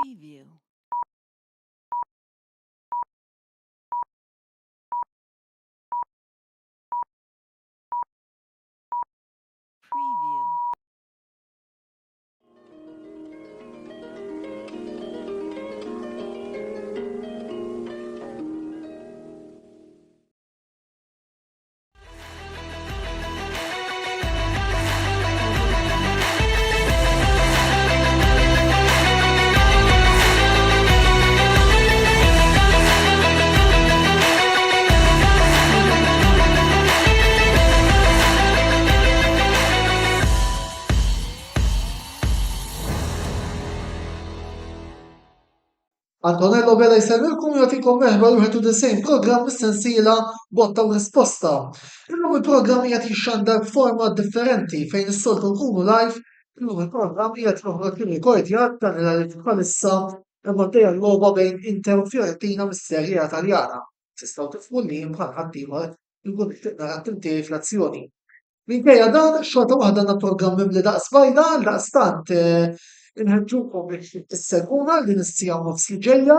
Preview. Preview. Antonello Bella jservilkom jagħtikom merħba l-91 programm mis-sensiela botta u risposta. Illum il-programm qiegħed jixxandar b'format differenti fejn is-soltu nkunu live, illum il-programm qiegħed joħroġ ir-rekordjat tal-għalif bħalissa imgħaddejja l-logħba bejn Inter u Fiorentina mis-Serje Taljana. Tistgħu tifhmu li bħal ħaddieħor inkun nixtieq nara tintehi fl-azzjoni. Minkejja dan xorta waħda għandna programm mimli daqs bajda daqstant inħeġġukom biex tisseguna din is-sija u nofs li ġejja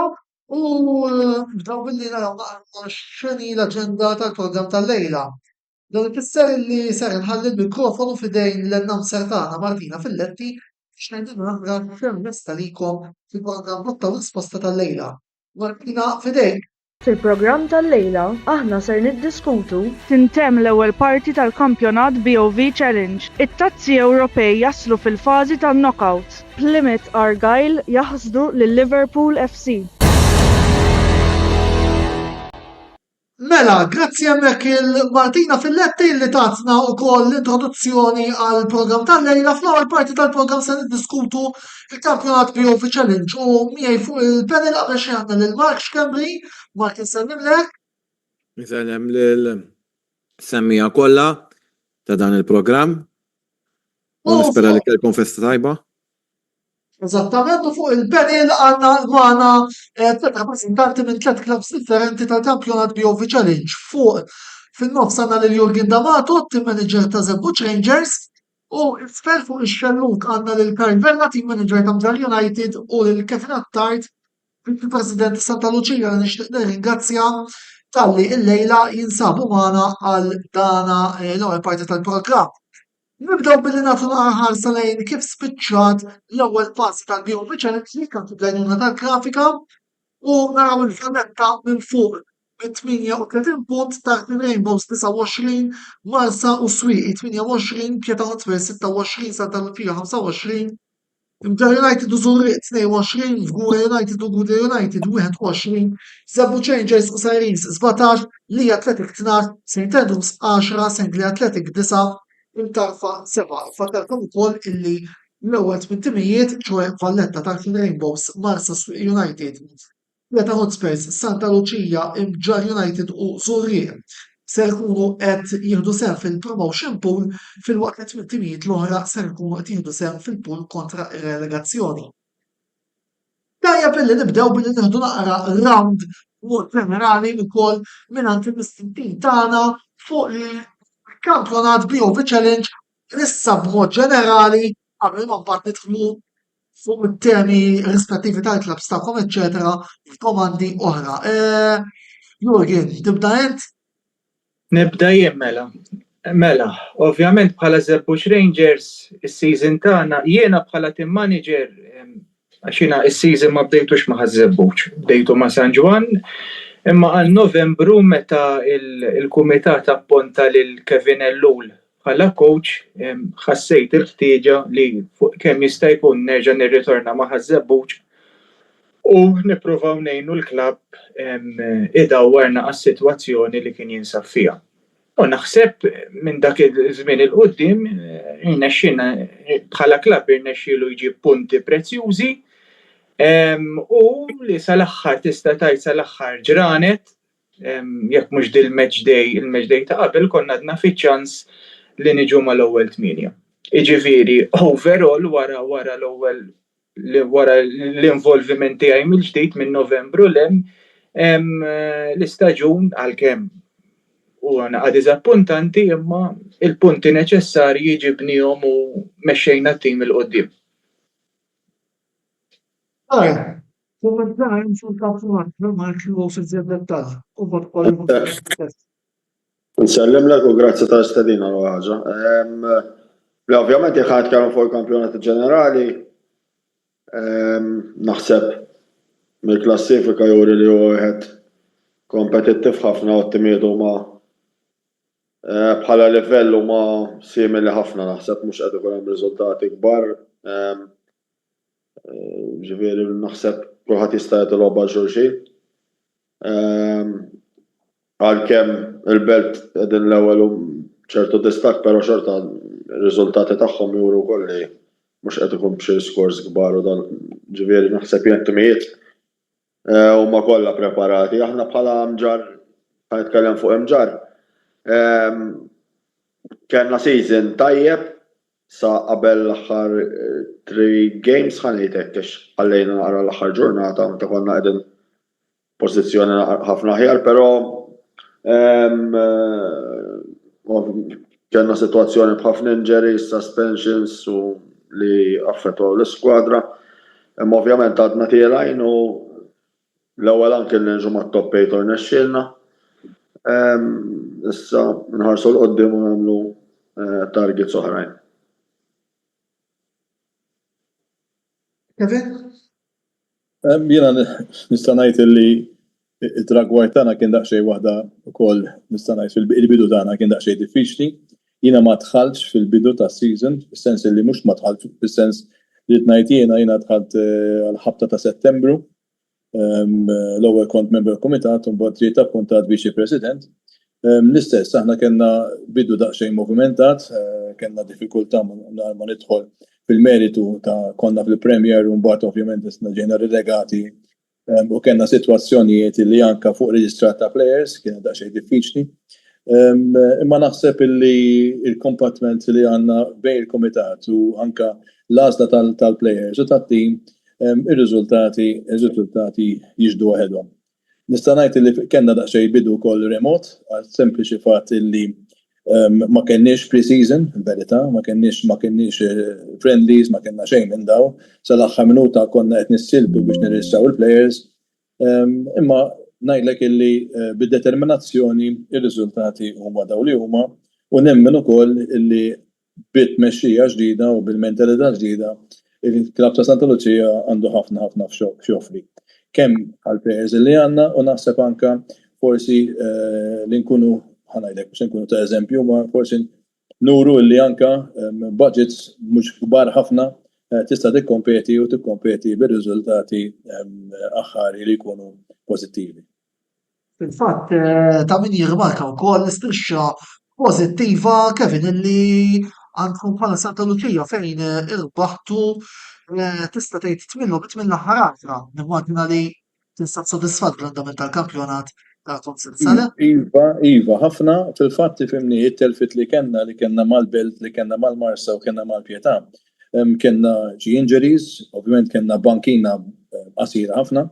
u nibdew billi naraw naqra x'inhi l-aġenda tal-programm tal-lejla. Dan ifisser li ser inħalli l-mikrofonu f'idejn l-announcer tagħna Martina Filletti biex ngħidilna naqra x'hemm lesta likom fil-programm botta u risposta tal-lejla. Martina f'idejk. Fil-programm tal-lejla, aħna ser niddiskutu tintemm l-ewwel parti tal-kampjonat BOV Challenge. It-tazzi Ewropej jaslu fil-fażi tan-knockouts. Plymouth Argyle jaħsdu lil Liverpool FC. Mela, grazzi hemmhekk il-Martina Filletti li tatna wkoll l-introduzzjoni għal programm tal-lejla. Fl-ewwel parti tal-programm se niddiskutu il-kampjonat BOV Challenge u miegħi fuq il-panel qabel xi għandna lil Mark Xkembri. Mark insellmilek. Nisellem lil-semmija kollha ta' dan il-programm. U nispera li kellkom festa tajba. Eżattament, u fuq il-panel għandna magħna tliet rappreżentanti minn tliet klabs differenti tal-kampjonat BOV Challenge. Fuq fin-nofs għandna lil Jurgen D'Amato, team manager ta' Zebbuċ Rangers, u isfel fuq ix-xelluk għandna lil Karin Vella, team manager ta' Mdar United, u lil Kevin Attard, il-President Santa Lucia, li nixtieq nirringrazzja talli il-lejla jinsabu magħna għal dana l-ewwel parti tal-programm. Nibdew billi nagħtu ħarsa lejn kif spiċċat l-ewwel passi tal-BOV Challenge li kien fil-għajnuna tal-grafika u naraw il-flametta minn fuq bit-38 punt taħt il-Rainbows 29, Marsa u Swieqi 28, Pjeta Hotspur 26, Santa Lucia 25, Mdar United u Zurriq 22, Vgura United u Guda United 21, Zebbuċ Rangers u Saris 17, Lija Athletic 12, St. Andrews 10, St. Lee Athletic 9, Intarfa 7. Fakkarkom ukoll illi l-ewwel 8 timijiet ċoe Valletta taħt il-Rainbows, Marsa United, Pjeta Hotspurs, Santa Lucia, Mdar United u Zurriq ser jkunu qed jieħdu sehem fil-promotion pool fil-waqt li 8 timijiet l-oħra ser jkunu qed jieħdu sehem fil-pool kontra ir-relegazzjoni. Tajjeb billi nibdew billi nieħdu naqra round mod ġenerali wkoll mingħand il-mistintin tagħna fuq il-kampjonat BOV Challenge issa b'mod ġenerali qabel ma mbagħad nidħlu fuq it-temi rispettivi tal-klabs tagħkom eċċetera f'komandi oħra. Jurgen, tibda int? Nibda jien mela. Mela, ovvjament bħala Zebbuċ Rangers is-season tagħna jiena bħala team manager għax jiena is-season ma bdejtux ma' Zebbuċ, bdejtu ma' San Ġwan, imma għal Novembru meta il-kumitat apponta lil Kevin Ellul bħala coach ħassejt il-ħtieġa li kemm jista' jkun nerġa' nirritorna ma' Zebbuċ u nippruvaw ngħinu l-klabb idawwarna għas-sitwazzjoni li kien jinsab fiha. U naħseb minn dak iż-żmien il-qudiem irnexxina bħala klabb irnexxielu jġib punti prezzjużi u li sal-aħħar tista' tgħid sal-aħħar ġranet jekk mhux il-match day ta' qabel konna għadna fiċ-ċans li niġu mal-ewwel 8. Jiġifieri overall wara l-ewwel wara l-involviment tiegħi mill-ġdid minn Novembru l-istaġun għalkemm u għana diżappuntanti imma il-punti neċessarji ġibnihom u mexxejna t-tim il-qoddim. Kommentar sul kampjonat ma jkunu fil dettal. U bad kollu. Nsellem u grazzi ta' stedina l ħaġa. Ovvjament jekk ħadd fuq il-kampjonat ġenerali, naħseb mill-klassifika juri li huwa wieħed kompetittiv ħafna u t-timiet huma bħala livell huma simili ħafna naħseb mhux qed ikun hemm riżultati kbar. Ġifieri naħseb kulħadd jista' jagħti logħba xulxin. Għalkemm il-belt qegħdin l-ewwel ċertu distak, però xorta r-riżultati tagħhom juru wkoll li mhux qed ikun b'xi scores kbar u dan ġifieri naħseb jien timijiet huma kollha preparati. Aħna bħala Mġar ħanitkellem fuq Mġar. Kellna season tajjeb sa qabel l-aħħar 3 games ħanejtek għax ħallejna naqra l-aħħar ġurnata meta konna qegħdin pożizzjoni ħafna aħjar, però kellna sitwazzjoni b'ħafna injuries, suspensions u li affettwaw l-iskwadra. Imma ovvjament għadna tielajn u l-ewwel anke ninġu mat-top 8 u rnexxielna. Issa nħarsu l-qoddim u nagħmlu targets oħrajn. Kevin? Jiena nista' ngħid li it-tragwar tagħna kien daqsxejn waħda wkoll nista' ngħid fil-bidu tagħna kien daqsxejn diffiċli. Jiena ma dħaltx fil-bidu tas-season, fis-sens li mhux ma dħaltx fis-sens li ngħid jiena dħalt għall-ħabta ta' Settembru. L-ewwel kont member kumitat u mbagħad ġiet appuntat viċi president. L-istess aħna kellna bidu daqsxejn movimentat, kellna diffikultà ma nidħol fil-meritu ta' konna fil-Premier u mbagħad ovvjament isna ġejna relegati u kellna sitwazzjonijiet li anke fuq reġistrat ta' players kien daqsxejn diffiċli. Imma naħseb illi il-kompattment li għandna bejn il-kumitat u anke l-għażla tal-players u tat-tim ir-riżultati jiġdu waħedhom. Nista' ngħid li kellna daqsxejn bidu wkoll remot għal sempliċi fatt illi ma kenniex pre-season, il-verità, ma kenniex friendlies, ma kellna xejn minn daw. Sal-aħħar minuta konna qed nissiltu biex nirrissaw il-players. Imma ngħidlek illi bid-determinazzjoni ir-riżultati huma daw li huma u nemmen ukoll illi bit-tmexxija ġdida u bil-mentalità ġdida il-Klabb ta' Santa Lucia għandu ħafna f'xoffri. Kemm għall-players li għandna u naħseb anke forsi li nkunu ħanajdek biex nkunu ta' eżempju, ma forsi nuru li anke budgets mhux kbar ħafna tista' tikkompeti u tikkompeti bir-riżultati aħħari li jkunu pożittivi. Fil-fatt ta' min jirmarka wkoll l-istrixxa pożittiva Kevin illi għandkom bħala Santa Lucia fejn irbaħtu tista' tgħid tmillu bit mill-aħħar għafra. Nimmaġina li tinsab sodisfatt bl-andament tal-kampjonat tagħkom silsala. Iva, ħafna fil-fatt tifhimni it-telfit li kellna mal-Belt, li kellna mal-Marsa u kellna mal-Pjetà. Kellna xi injuries, ovvjament kellna bankina qasira ħafna.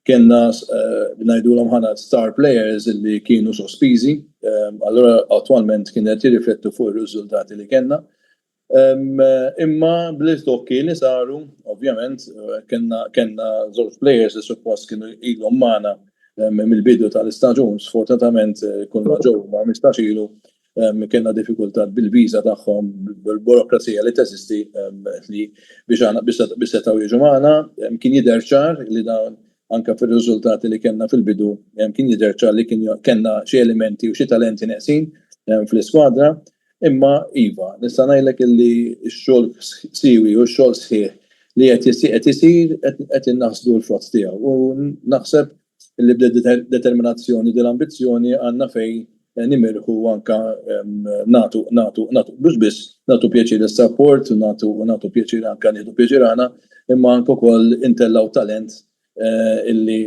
Kellna ngħidulhom ħana star players li kienu sospiżi, allura attwalment kienet jirriflettu fuq ir-riżultati li kellna. Imma bl-istokki li saru, ovvjament, kellna żewġ players li suppost kienu ilhom magħna mill-bidu tal-istaġun, sfortunatament kull ma ġew ma mistax ilu kellna diffikultà bil-viża tagħhom, bil-burokrazija li teżisti li biex setgħu jiġu magħna, kien jidher ċar li dawn anke fir-riżultati li kellna fil-bidu kien jidher ċar li kellna xi elementi u xi talenti neqsin fl-iskwadra. Imma iva, nista' ngħidlek illi x-xogħol siwi u x-xogħol sħiħ li qed isir qed innaħsdu l-frott tiegħu. U naħseb illi b'determinazzjoni dell-ambizzjoni għandna fejn nimirħu anke nagħtu mhux biss nagħtu pjaċir is-support u nagħtu pjaċir anke nieħdu pjaċir aħna, imma anke wkoll intellaw talent illi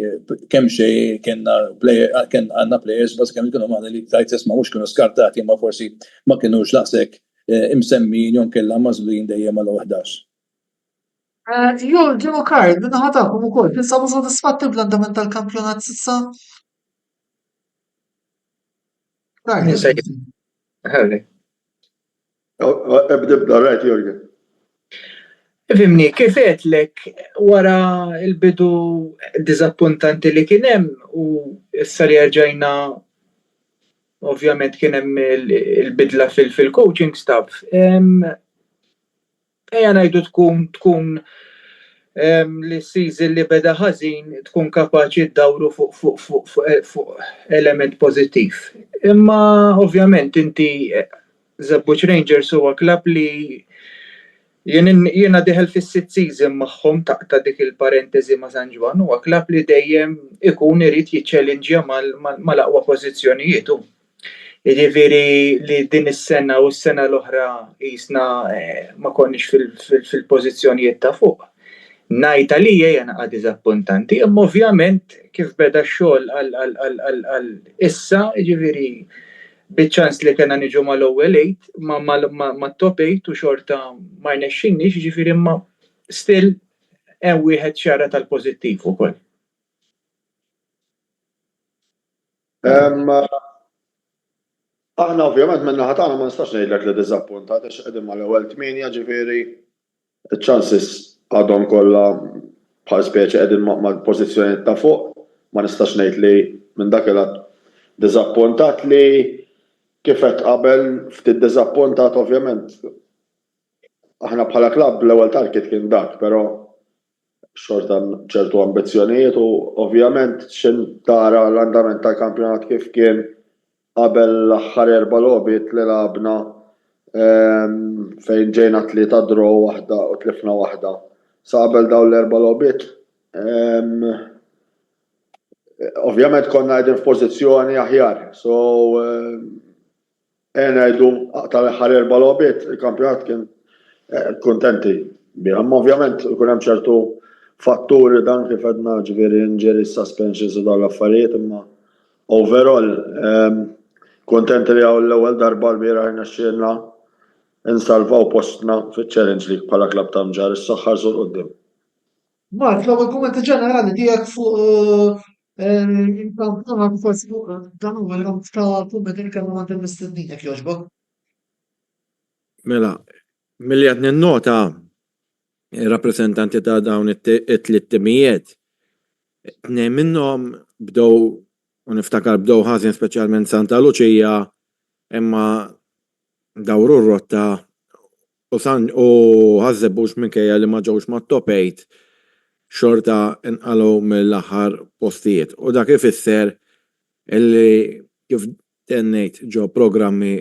kemm xejn għandna players bas kemm kienu magħna li tajt isma' mhux kienu skartati imma forsi ma kinux laqsek imsemmin jew kellha mażlin dejjem għal 11. Ġew Karl, minna ħatakom ukoll, tinsabu sodisfatti bl-andament tal-kampjonat s'issa? Ebda rajt Jorgen. Fimni, kif għedlek wara il-bidu dizappuntanti li kien hemm u issa li rġajna ovvjament kien hemm il-bidla fil-coaching staff. Ejja ngħidu tkun li s-season li beda ħażin tkun kapaċi ddawru fuq element pożittiv. Imma ovvjament inti Żebbuġ Rangers huwa klabb li jiena diħel fis-sitt season magħhom ta' dik il-parentesi ma' San Ġwan huwa klabb li dejjem ikun irid jiċċellenġja mal-aqwa pożizzjonijiet hu. Jiġifieri li din is-sena u s-sena l-oħra qisna ma konniex fil-pożizzjonijiet ta' fuq. Ngħid għalija hija naqa' diżappuntanti, imma ovvjament kif beda x-xogħol għal issa, jiġifieri biċ-ċans li kena niġu mal-ewwel 8 ma' top 8 u xorta ma jnexxinniex, jiġifieri imma still hemm wieħed xara tal-pożittiv ukoll. Aħna ovvjament minn naħa tagħna ma nistax ngħidlek li diżappuntat għax qegħdin mal-ewwel 8 ġifieri iċ-chances għadhom kollha bħal speċi qegħdin mal-pożizzjonijiet ta' fuq, ma nistax ngħid li minn dak il-għad diżappuntat li kif qed qabel ftit diżappuntat ovvjament. Aħna bħala klabb l-ewwel target kien dak, però xorta ċertu ambizzjonijiet u ovvjament x'in tara l-andament tal-kampjonat kif kien qabel l-aħħar 4 logħbiet li labna fejn ġejna 3 draw waħda u tlifna waħda. Sa qabel dawn l-4 logħbiet ovvjament konna qegħdin f'pożizzjoni aħjar. So ngħidu tal-aħħar 4 logħbiet il-kampjonat kien kuntenti bih. Imma ovvjament ikun hemm ċertu fatturi dan kif għedna ġifieri injury suspensions u dawn l-affarijiet, imma overall kontenti li hawn l-ewwel darba l-bieraħ irnexxielna insalvaw postna fiċ-Challenge League bħala klabb ta' Mġar is-saħħar żur quddiem. Mark, l-ewwel kumment ġenerali tiegħek fuq il-kampjonat forsi dan huwa l-ramp ta' kumment li kellu għand il-mistednin jekk jogħġbok. Mela, milli qed ninnota ir-rappreżentanti ta' dawn it-tliet timijiet, tnejn minnhom bdew u niftakar bdew ħażin speċjalment Santa Luċija, imma dawru r-rotta u ħażebux minkejja li ma ġewx mat-top 8 xorta inqalgħu mill-aħħar postijiet. U dak ifisser illi kif tennejt ġew programmi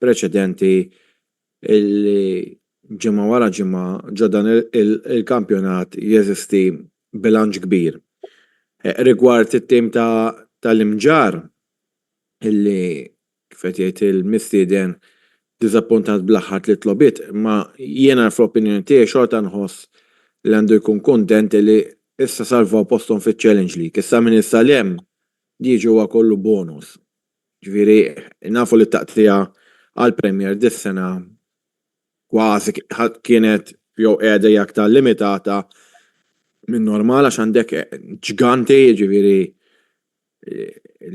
preċedenti illi ġimgħa wara ġimgħa ġo dan il-kampjonat jeżisti bilanċ kbir. Rigward it-tim tal-Imġar illi kif qed jgħid il-mistieden diżappuntat bl-aħħar 3 logħbiet, ma jiena fl-opinjoni tiegħi xorta nħoss li għandu jkun kuntent li issa salvaw posthom fiċ-Challenge League. Issa minn issa hemm jiġi huwa kollu bonus. Ġifieri nafu li t-taqtija għall-Premier dis-sena kważi kienet jew qiegħda aktar limitata minn normal għax għandek ġganti jiġifieri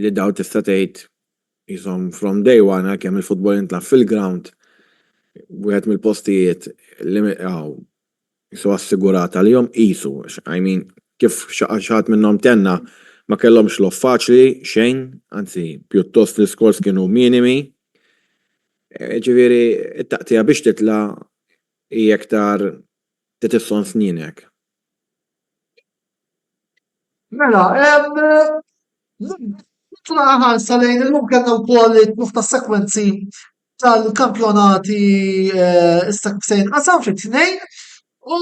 li daw tista' tgħid jisom from day one kemm il-futbol jintlab fil-ground wieħed mill-postijiet li jisu assigurata li jom qisu. I mean, kif xaħat minnhom tenna ma kellhomx lof faċli xejn, anzi pjuttost l-iskors kienu minimi. Ġifieri it-taqtija biex titla' hija aktar titisson snienek. Mela, ħarsa lejn illum kellna wkoll it-tnuf tas-sekwenzi tal-kampjonati issa se jinqasam fit-tnejn u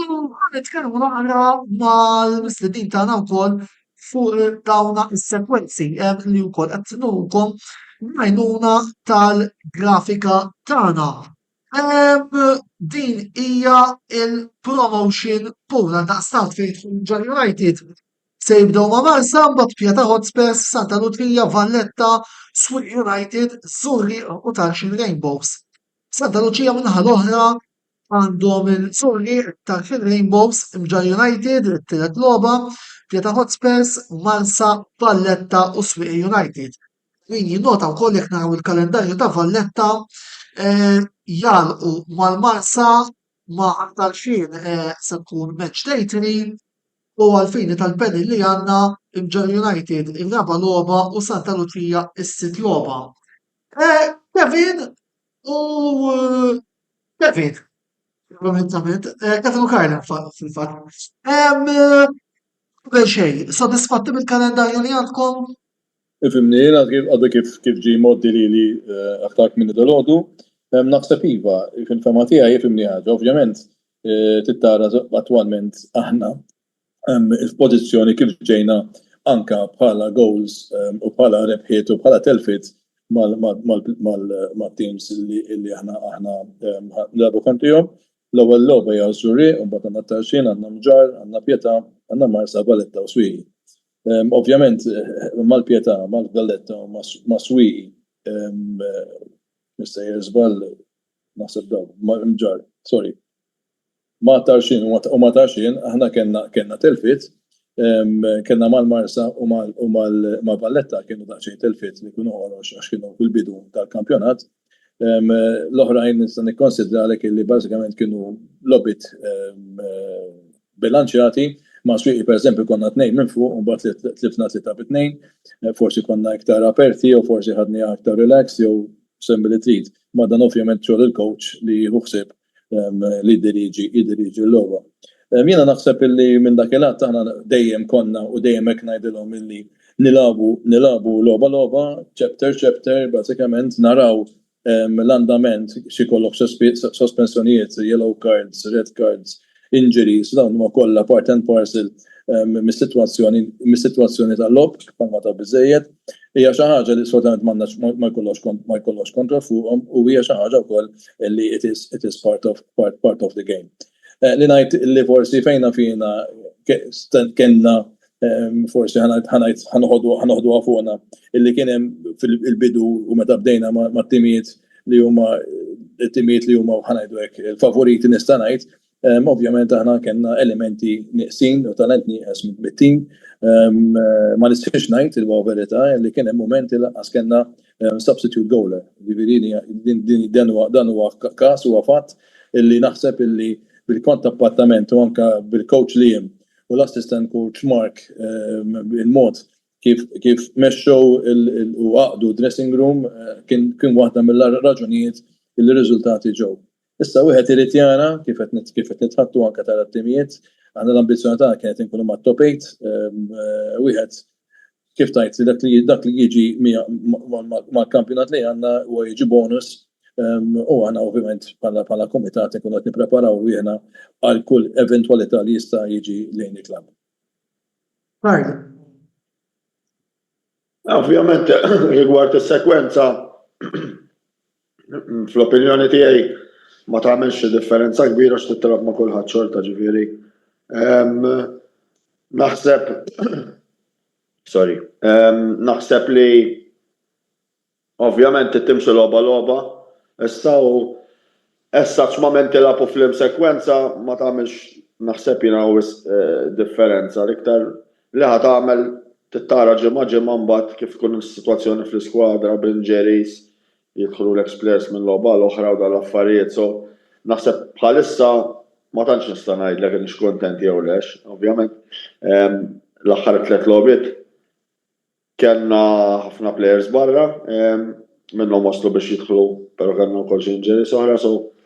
nitkellmu naqra mal-mistednin tagħna wkoll fuq dawna is-sekwenzi li wkoll qed nurkom għajnuna tal-grafika tagħna. Din hija il-promotion pura daqstant fejn Ġar United se jibdew ma' Marsa, mbagħad Pjata Hotspurs, Santa Lutrija, Valletta, Swick United, Surri u Tarxin Rainbows. Santa Luċija minnaħa l-oħra għandhom il-Surri, Tarxin Rainbows, Mġar United, it-tielet logħba, Pjata Hotspurs, Marsa, Valletta u Swick United. Min jinnota wkoll jekk naraw il-kalendarju ta' Valletta jalqu mal-Marsa ma aktar xejn se tkun match day 3 u għalfejn tal-penny li għandna Imġar United ir-raba' logħba u Santa Lucia is-sitt logħba. Kevin u Kevin, verament, Kevin u Karla fil-fatt. Qabel xejn, sodisfatti bil-kalendarju li għandkom? Ifimni, għadda kif ġi moddi li aktar minn dal-ħodu, naħseb iva, fil-fema tiegħi ifimni ħaġa, ovvjament tittara attwalment aħna il-pożizzjoni kif ġejna anka bħala goals u bħala rebħiet u bħala telfit mal-teams li aħna nlabu kontihom. L-ewwel logħba hija Żuri, u mbagħad għandna Tarxin, għandna Mġar, għandna Pjeta, għandna Marsa, Valletta u Swieqi. Ovvjament mal-Pjeta, mal-Valletta u ma' Swieqi Mr. Jersbal naħseb daw, Mġar, sorry. Ma' Tarxin u ma' Tarxin aħna kellna telfit, kellna mal-Marsa u mal-Valletta kienu daqsxejn telfit li kienu għax kienu fil-bidu tal-kampjonat. L-oħrajn nista' nikkonsidra għalhekk li bażikament kienu lobit bilanċjati ma' Swieqi pereżempju konna 2 minn fuq u mbagħad tlifna 3-2, forsi konna iktar aperti jew forsi ħadniha aktar relax jew semmi li trid. Ma dan ovvjament xogħol il-coach li ħuħsib li jidiriġi l-logħba. Jiena naħseb illi minn dak il-għadd aħna dejjem konna u dejjem hekk ngħidilhom illi nilabu logħba, chapter, bażikament naraw l-andament xi kollok sospensjonijiet, yellow cards, red cards, injuries, dawn huma kollha part and parcel mis-sitwazzjoni tal-lob bħalma ta' biżejjed. Hija xi ħaġa li assolutament ma jkollokx kontroll fuqhom u hija xi ħaġa wkoll li it is part of the game. Li ngħid li forsi fejna fina kellna forsi ħanoħdu fuqna illi kien hemm fil-bidu u meta bdejna ma' timijiet li huma ħanajdu hekk il-favoriti nista' ngħid. Ovvjament aħna kellna elementi nieqsin u talent nieqes mit-tim. Ma nistax ngħid il-wa verità li kien hemm momenti laqqas kellna substitute goaler. Dan huwa każ huwa fatt illi naħseb illi bil-kont appattament u anke bil-coach Liam u l-assistant coach Mark il-mod kif mexxew u għaqdu dressing room kien waħda mill-raġunijiet il-riżultati ġew. Issa wieħed irid jara kif qed nitħattu anke tal-attimijiet, għandna l-ambizzjoni tagħna kienet inkunu mat top 8, wieħed kif tajt dak li jiġi mal-kampjonat li għandna huwa jiġi bonus u għandna ovvjament bħala komitat inkunu qed nippreparaw jiena għal kull eventwalità li jista' jiġi lejn il-klabb. Ovvjament rigward is-sekwenza fl-opinjoni tiegħi ma tagħmelx differenza kbira x'tittilab ma' kulħadd xorta ġifieri. Naħseb li ovvjament timxi logħba issa x'mament tilgħu fl-sekwenza ma tagħmelx naħseb jiena differenza. L-iktar li ħa tagħmel tittara ġimgħa mbagħad kif tkun is-sitwazzjoni fl-iskwadra b'injuries jidħlu l-ex-players minn logħba l-oħra u dal-affarijiet. So naħseb bħalissa ma tantx nista' ngħidlek li x'kuntent jew lex. Ovvjament l-aħħar 3 logħbiet kellna ħafna players barra, minnhom waslu biex jidħlu, però kellna wkoll xi injuries oħra. So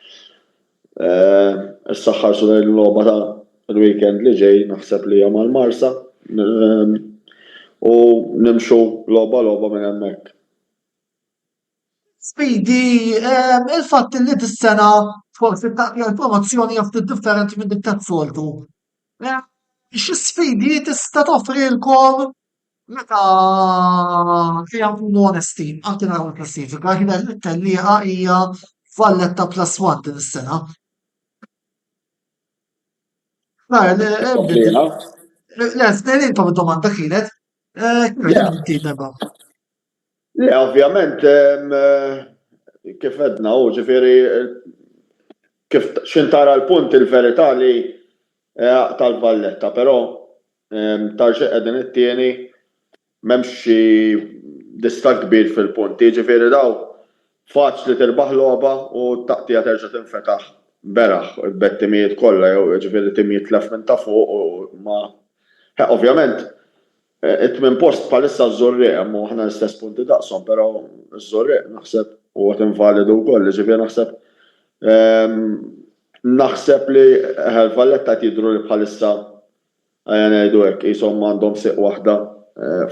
issa ħarsu lejn il-logħba ta' il-weekend li ġej naħseb li hija mal-Marsa u nimxu logħba minn hemmhekk. Speedy, il-fatt li dis-sena forsi l-promozzjoni jaftit differenti minn dik tas-soltu. Xi sfidi tista' toffrilkom meta fiha nkunu onesti, anke naraw il-klassifika, il-tellieqa hija Valletta +1 din is-sena. Intom id-domanda kienet Le, ovvjament, kif edna u ġifieri kif x'intara l-punt il-verità li tal-Valletta, però Tarxieq qegħdin it-tieni m'hemmx xi distak kbir fil-punti, ġifieri daw faċli tirbaħ logħba u t-taqtija terġa' tinfetaħ beraħ bet-timijiet kollha jew ġifieri timijiet lef minn ta' fuq u ma ovvjament it-tmien post bħalissa żorriq hemm aħna l-istess punti daqshom, però żorriq naħseb huwa invalidu wkoll, ġifieri naħseb li Valletta qed jidhru li bħalissa ngħidu hekk qishom għandhom seq waħda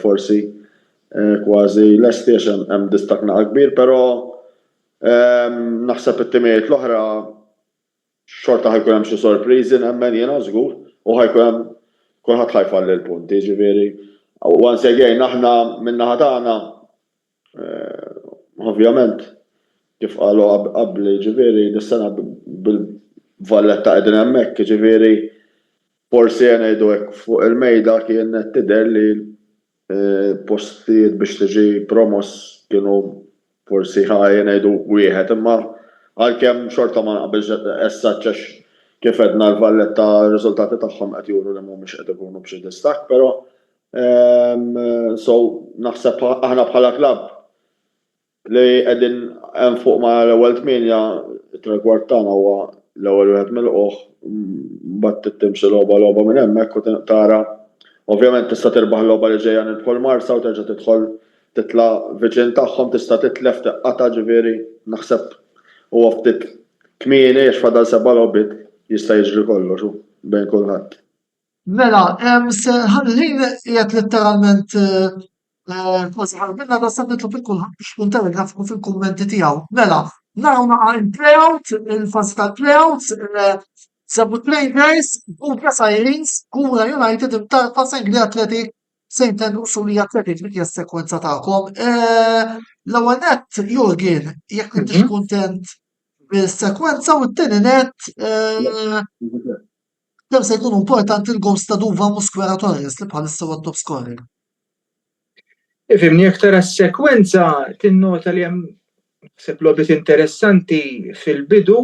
forsi kważi lesti għax hemm distakna kbir, però naħseb it-timijiet l-oħra xorta ħajkun hemm xi sorpriżi nemmen jiena żgur u ħajkun hemm kulħadd ħajfalli l-punti, ġifieri once again aħna min-naħa tagħna ovvjament kif qalu qabli ġifieri dis-sena bil-Valletta qegħdin hemmhekk, ġifieri forsi ngħidu hekk fuq il-mejda kien tidher li postijiet biex tiġi promos kienu forsi ngħidu wieħed, imma għalkemm xorta ma naqbilx essaċċax kif edna l-Valletta r-riżultati tagħhom qed juru li mhumiex qed ikunu b'xi distakk, però so naħseb aħna bħala klabb li qegħdin hemm fuq ma l-ewwel tminja it-rekord tagħna huwa l-ewwel wieħed mill-qoħ mbagħad tittimxi logħba minn hemmhekk u tara ovvjament tista' tirbaħ logħba li ġejja nidħol Marsa u terġa' tidħol titla' viċin tagħhom tista' titlef teqqata ġifieri naħseb huwa ftit kmieni għax fadal seba' logħbiet jista' jiġri kollox bejn kulħadd. Mela, ħallin qiegħed letteralment kważi ħarbinna da sab nitlob il-kulħadd biex tkun telegrafiku fil-kummenti tiegħu. Mela, naraw naqa' il-playout, il-fażi tal-playout, sabu Rangers, Buka Sirens, Kura United imtarfa Sengli Athletic, St. Andrews u li Athletic dik hija s-sekwenza tagħkom. L-ewwel nett Jurgen, jekk intix kuntent bis-sekwenza u t-tieni nett kemm se jkunu importanti l-gols ta' Duvan Mosquera Torres li bħalissa huwa top scorer. Ifimni aktar għas-sekwenza tinnota li hemm sepp logħbiet interessanti fil-bidu,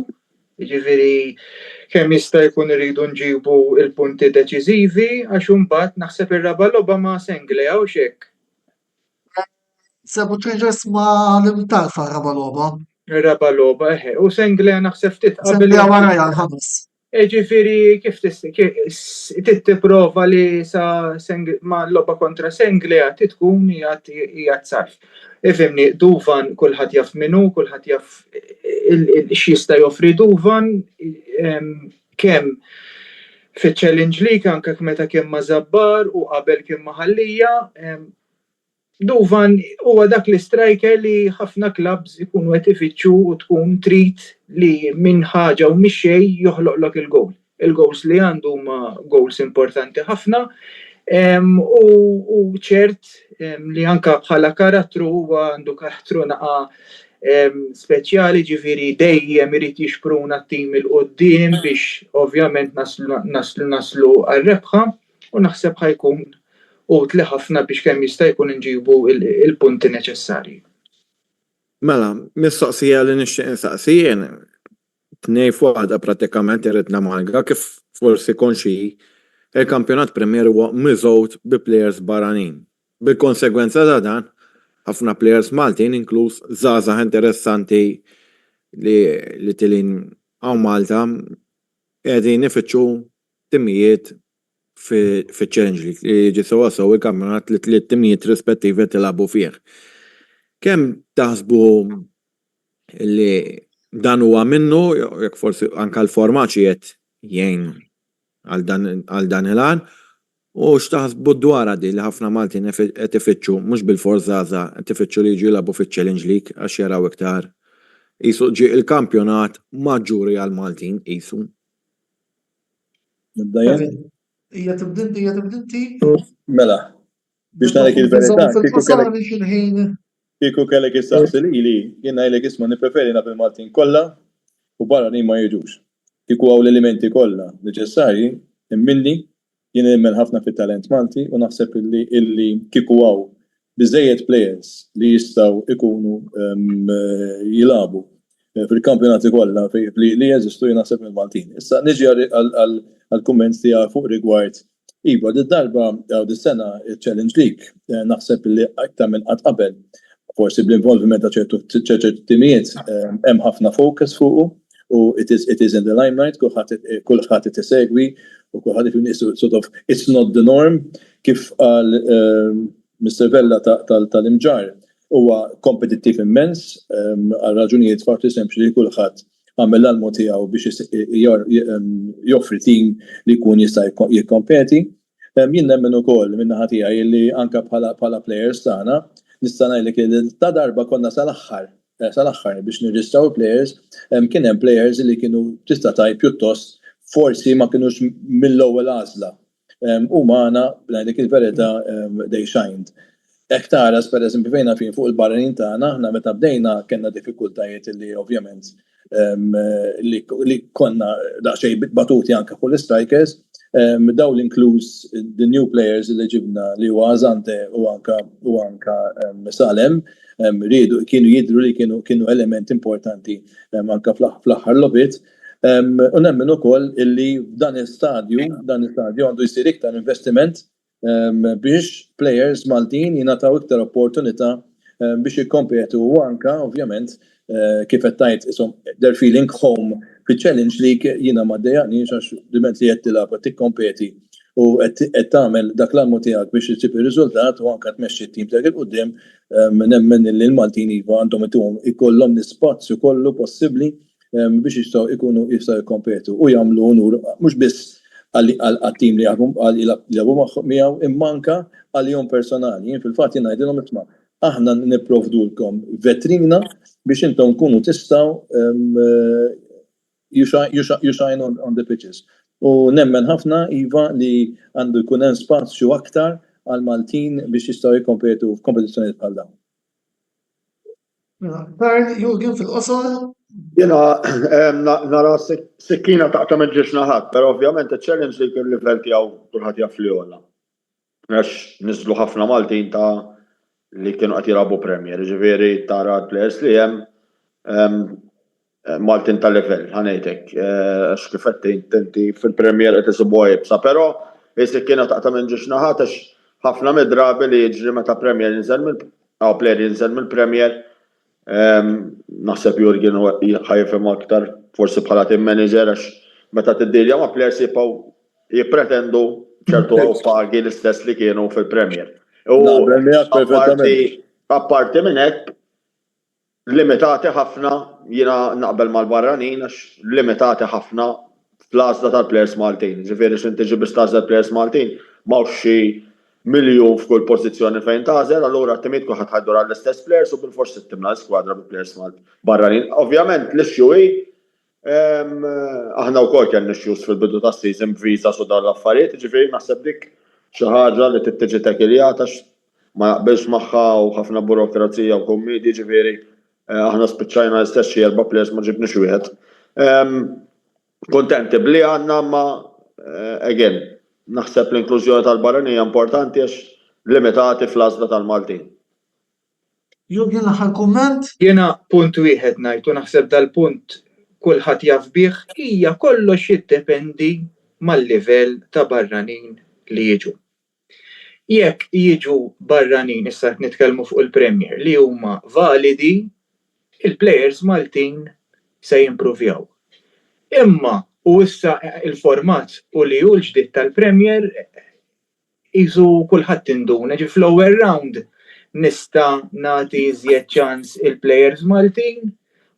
jiġifieri kemm jista' jkun iridu nġibu il-punti deċiżivi għax imbagħad naħseb ir-raba' logħba ma' Sengli hawn x'hekk. Sabu Rangers ma l-imtarfa r-raba' logħba. Ir-raba' logħba u Sengli naħseb titqabel. Sengli wara l-ħames. Ġifieri kif tipprova li sa ma logħba kontra Sengli tkun hija sarf. Ifhimni Duvan kulħadd jaf minnu, kulħadd jaf x'jista' joffri Duvan kemm fiċ-Challenge League anke meta kien ma' Żabbar u qabel kien ma' Ħallija. Duvan huwa dak l-striker li ħafna clubs ikunu qed ifittxu u tkun trid li minn ħaġa u mix xejn joħloqlok il-gowl. Il-goals li għandu huma goals importanti ħafna u ċert li anke bħala karattru huwa għandu karattru naqa' speċjali ġifieri dejjem irid jixpruna t-tim il-qudiem biex ovvjament naslu għar-rebħa u naħseb ħajkun utli ħafna biex kemm jista' jkun inġibu il-punti neċessarji. Mela, mistoqsija li nixtieq insaqsi jien tnej fuqha prattikament irid malga kif forsi konxi il-kampjonat Premier huwa miżgħud bi plejers barranin. Bil-konsegwenza ta' dan, ħafna plejers Maltin inkluż żgħażagħ interessanti li tilin hawn Malta qegħdin ifittxu timijiet fi-Challenge League li jiġi sewa il-kampjonat li tliet timijiet rispettivi tilagħbu fih. Kemm taħsbu li dan huwa minnu jekk forsi anke l-format qiegħed jgħin għal dan il-għan u x'taħsbu dwar di li ħafna Maltin qed ifittxu mhux bil-forza qed ifittxu li jiġu jilagħbu fiċ-Challenge League għax jaraw iktar qisu ġie il-kampjonat maġġuri għal Maltin qisu. Hija tibdinti. Mela, biex nagħlek il-verità, kieku kellek issaqsi li jien ngħidlek isma' nippreferi nagħmel Maltin kollha u barranin ma jiġux. Kieku hawn l-elementi kollha neċessarji minni jien nemmen ħafna fit-talent Malti u naħseb illi kieku hawn biżejjed players li jistgħu ikunu jilagħbu fil-kampjonati kollha li jeżistu jien naħseb mill-Maltin. Issa niġi għall-kumment tiegħek fuq rigward iva darba dis-sena il-Challenge League naħseb li aktar minn qatt qabel forsi bl-involviment ta' ċertu timijiet hemm ħafna focus fuqu u it is in the limelight, kulħadd isegwi u kulħadd ifhem sort of it's not the norm kif qal Mr. Vella tal-imġar huwa kompetittiv immens għal raġunijiet forti sempliċi li kulħadd għamel l-almu tiegħu biex joffri tim li jkun jista' jikkompeti. Jien nemmen ukoll min-naħa tiegħi li anke bħala players tagħna nista' ngħidlek li ta' darba konna sal-aħħar biex nirreġistraw players kien hemm players li kienu tista' tajb pjuttost forsi ma kinux mill-ewwel għażla. U magħna ngħidlek il-verità they shined. Hekk taras pereżempju fejn fin fuq il-barranin tagħna aħna meta bdejna kellna diffikultajiet li ovvjament li konna daqsxejn batuti anke fuq l-strikers. Daw l-inkluż the new players li ġibna li huwa Azante u anka Salem kienu jidhru li kienu element importanti anke fl-aħħar logħbiet. U nemmen ukoll illi dan il-stadju għandu jsir iktar investiment biex players Maltin jingħataw iktar opportunità biex jikkompetu u anke ovvjament kif qed tgħid they're feeling home fi-challenge league jiena ma ddejjaqniex għax diment li qed tilgħab qed tikkompeti u qed tagħmel dak l-almu tiegħek biex issib ir-riżultat u anke tmexxi t-tim tiegħek il quddiem nemmen li l-Maltin iva għandhom ikollhom l-ispazju kollu possibbli biex jistgħu jikkompetu u jagħmlu onur mhux biss għat-tim li jagħbu miegħu imma anke għalihom personali. Jien fil-fatt jien ngħidilhom isma' aħna nipprovdulkom vetrina biex intom tkunu tistgħu you shine on the pitches. U nemmen ħafna iva li għandu jkun hemm spazju aktar għal Maltin biex jistgħu jikkompetu f'kompetizzjonijiet bħal dawn. Jurgen fil-qosor. Jena nara sikkina taqta meġġiex naħat, pero ovvjament il-challenge li kien livell tiegħu kulħadd jaf li għolla. Għax niżlu ħafna Maltin ta' li kienu qed jilagħbu Premier, ġifieri tara players li hemm Maltin tal-livell, ħanejtek, għax kif qed inti fil-Premier qed isibgħu jibsa, però is-sikkina taqta meġġiex naħat għax ħafna mid-drabi li jiġri meta Premier player jinżel mill-Premier. Naħseb Jurgen ħajfhem aktar forsi bħala team manager għax meta tiddilja ma' players jippretendu ċertu pagi l-istess li kienu fil-Premier. Apparti minn hekk limitati ħafna jiena naqbel mal-barranin għax limitati ħafna fl-għażla tal-players Maltin. Ġifieri x'inti ġibis tażel players Maltin m'hawnx xi miljun f'kull pożizzjoni fejn tażel, allura t-timiet kulħadd ħajdur għall-istess players u bil-forsi timla l-skwadra bil-players barranin. Ovvjament l-issue aħna wkoll kien issues fil-bidu tas-season b'visas u dawn l-affarijiet, ġifieri naħseb dik xi ħaġa li tittiġi tekiljata ma jaqbilx magħha u ħafna burokrazija u kummidi, ġifieri aħna spiċċajna l-istess xi 4 players ma ġibniex wieħed. Kuntenti bli għandna ma again naħseb l-inklużjoni tal-barranin hija importanti għax limitati fl-għażla tal-Maltin. Jurgen l-aħħar kumment? Jiena punt wieħed ngħid u naħseb dal-punt kulħadd jaf bih hija kollox jiddependi mal-livell ta' barranin li jiġu. Jekk jiġu barranin issa qed nitkellmu fuq il-Premier li huma validi, il-players Maltin se jimpruvjaw. Imma u issa il-format u li hu l-ġdid tal-Premier iżu kulħadd induna ġi fl-ewwel round nista' nagħti iżjed ċans il-players Maltin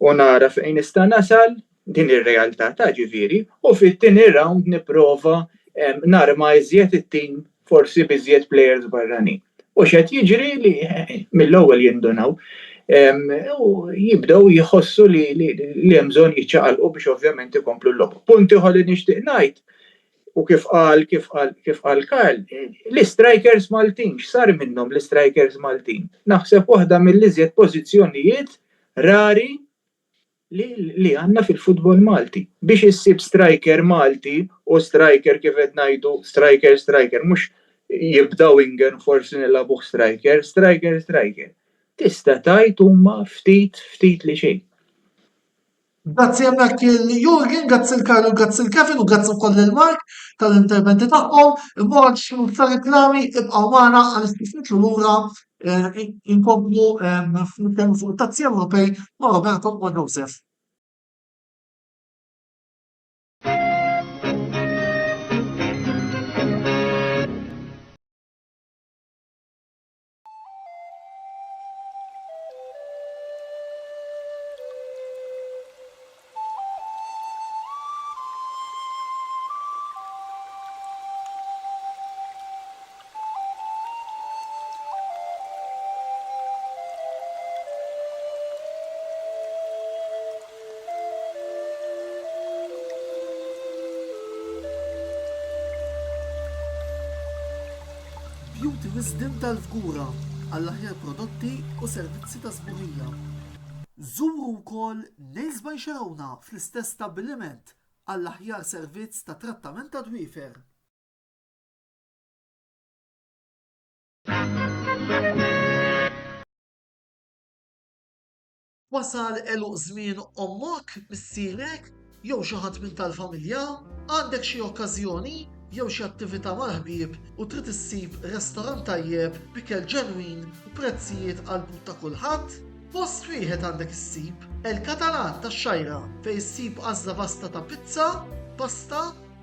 u nara fejn nista' nasal din ir-realtà ta' ġifieri u fit-tieni round nipprova narma iżjed it-tim forsi biżjed players barranin. U x'qed jiġri li mill-ewwel jindunaw u jibdew jħossu li hemm bżonn jiċċaqalqu biex ovvjament ikomplu l-logħba. Punt ieħor li nixtieq ngħid u kif qal Karl, l-strikers Maltin, x'sar minnhom l-strikers Maltin? Naħseb waħda mill-iżjed pożizzjonijiet rari li għandna fil-futbol Malti. Biex issib striker Malti u striker kif qed ngħidu striker mhux jibda winger forsi nilagħbuh striker. Tista' tgħid huma ftit li xejn. Grazzi hemmhekk il-Jurgen, grazzi l-Karl, grazzi l-Kevin u grazzi wkoll il-Mark tal-interventi tagħhom. Imbagħad xi ta' reklami ibqgħu magħna għal-istifnitlu lura inkomplu fuq it-Tazzi Ewropej ma' Roberto u Joseph. Beauty Wisdom tal-Fgura għall-aħjar prodotti u servizzi ta' sbuħija. Żuru wkoll Nails by Xarawna fl-istess stabbiliment għall-aħjar servizz ta' trattament ta' dwiefer. Wasal eluq żmien ommok, missierek, jew xi ħadd minn tal-familja, għandek xi okkażjoni jew xi attività mal-ħbieb u trid issib restorant tajjeb bikel ġenwin u prezzijiet qalbu ta' kulħadd? Post wieħed għandek issib El-Katalan tax-Xajra fejn issib għażla vasta ta' pizza, pasta,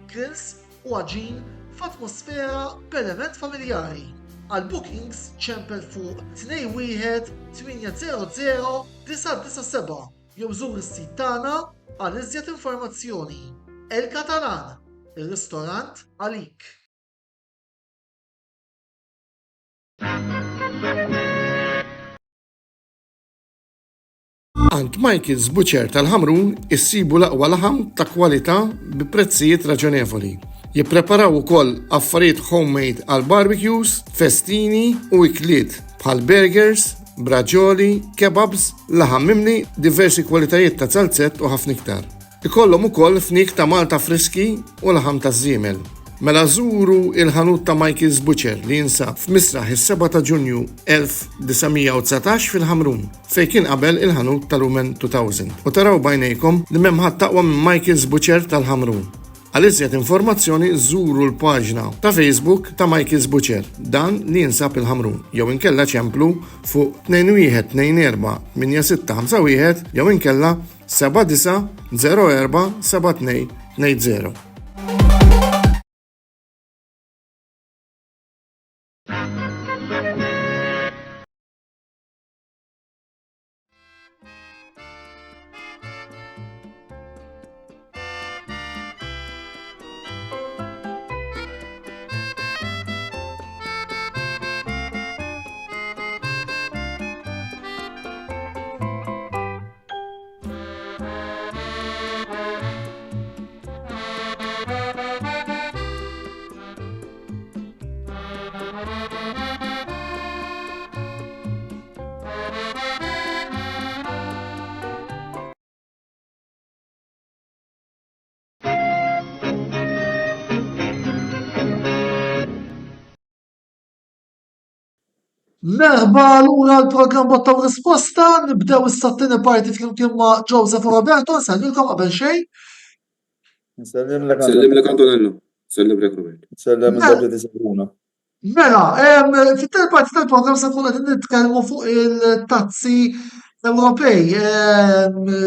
grills u għaġin f'atmosfera b'element familjari. Għal bookings ċempel fuq 21-800-997 jew żur is-sit tagħna għal iżjed informazzjoni. El-Katalan, ir-ristorant għalik. Għand Michael's Butcher tal-Ħamrun issibu l-aqwa laħam ta' kwalità bi prezzijiet raġonevoli. Jippreparaw ukoll affarijiet homemade għal barbecues, festini u ikliet bħal burgers, braġoli, kebabs, laħam mimli, diversi kwalitajiet ta' salzett u ħafna iktar. Ikollhom ukoll fnik ta' Malta friski u laħam ta' żiemel. Mela żuru il-ħanut ta' Michael's Butcher li jinsab f'Misraħ is-7 ta' Ġunju 1919 fil-Ħamrun, fejn kien qabel il-ħanut tal-Women 2000. U taraw bajnejkom li m'hemm ħadd taqwa minn Michael's Butcher tal-Ħamrun. Għal iżjed informazzjoni żuru l-paġna ta' Facebook ta' Michael's Butcher, dan li jinsab il-Ħamrun, jew inkella ċemplu fuq 2124-8651 jew inkella 79047220. Merħba lura l-programm Botta u Risposta, nibdew issa t-tieni parti flimkien ma' Joseph u Roberto, nsellilkom qabel xejn. Nsellim Antonello. Sellim lek Robert. Nsellim il-Dabri Sabruna. Mela, fit-tieni parti tal-programm se nkunu qegħdin nitkellmu fuq il-tazzi Ewropej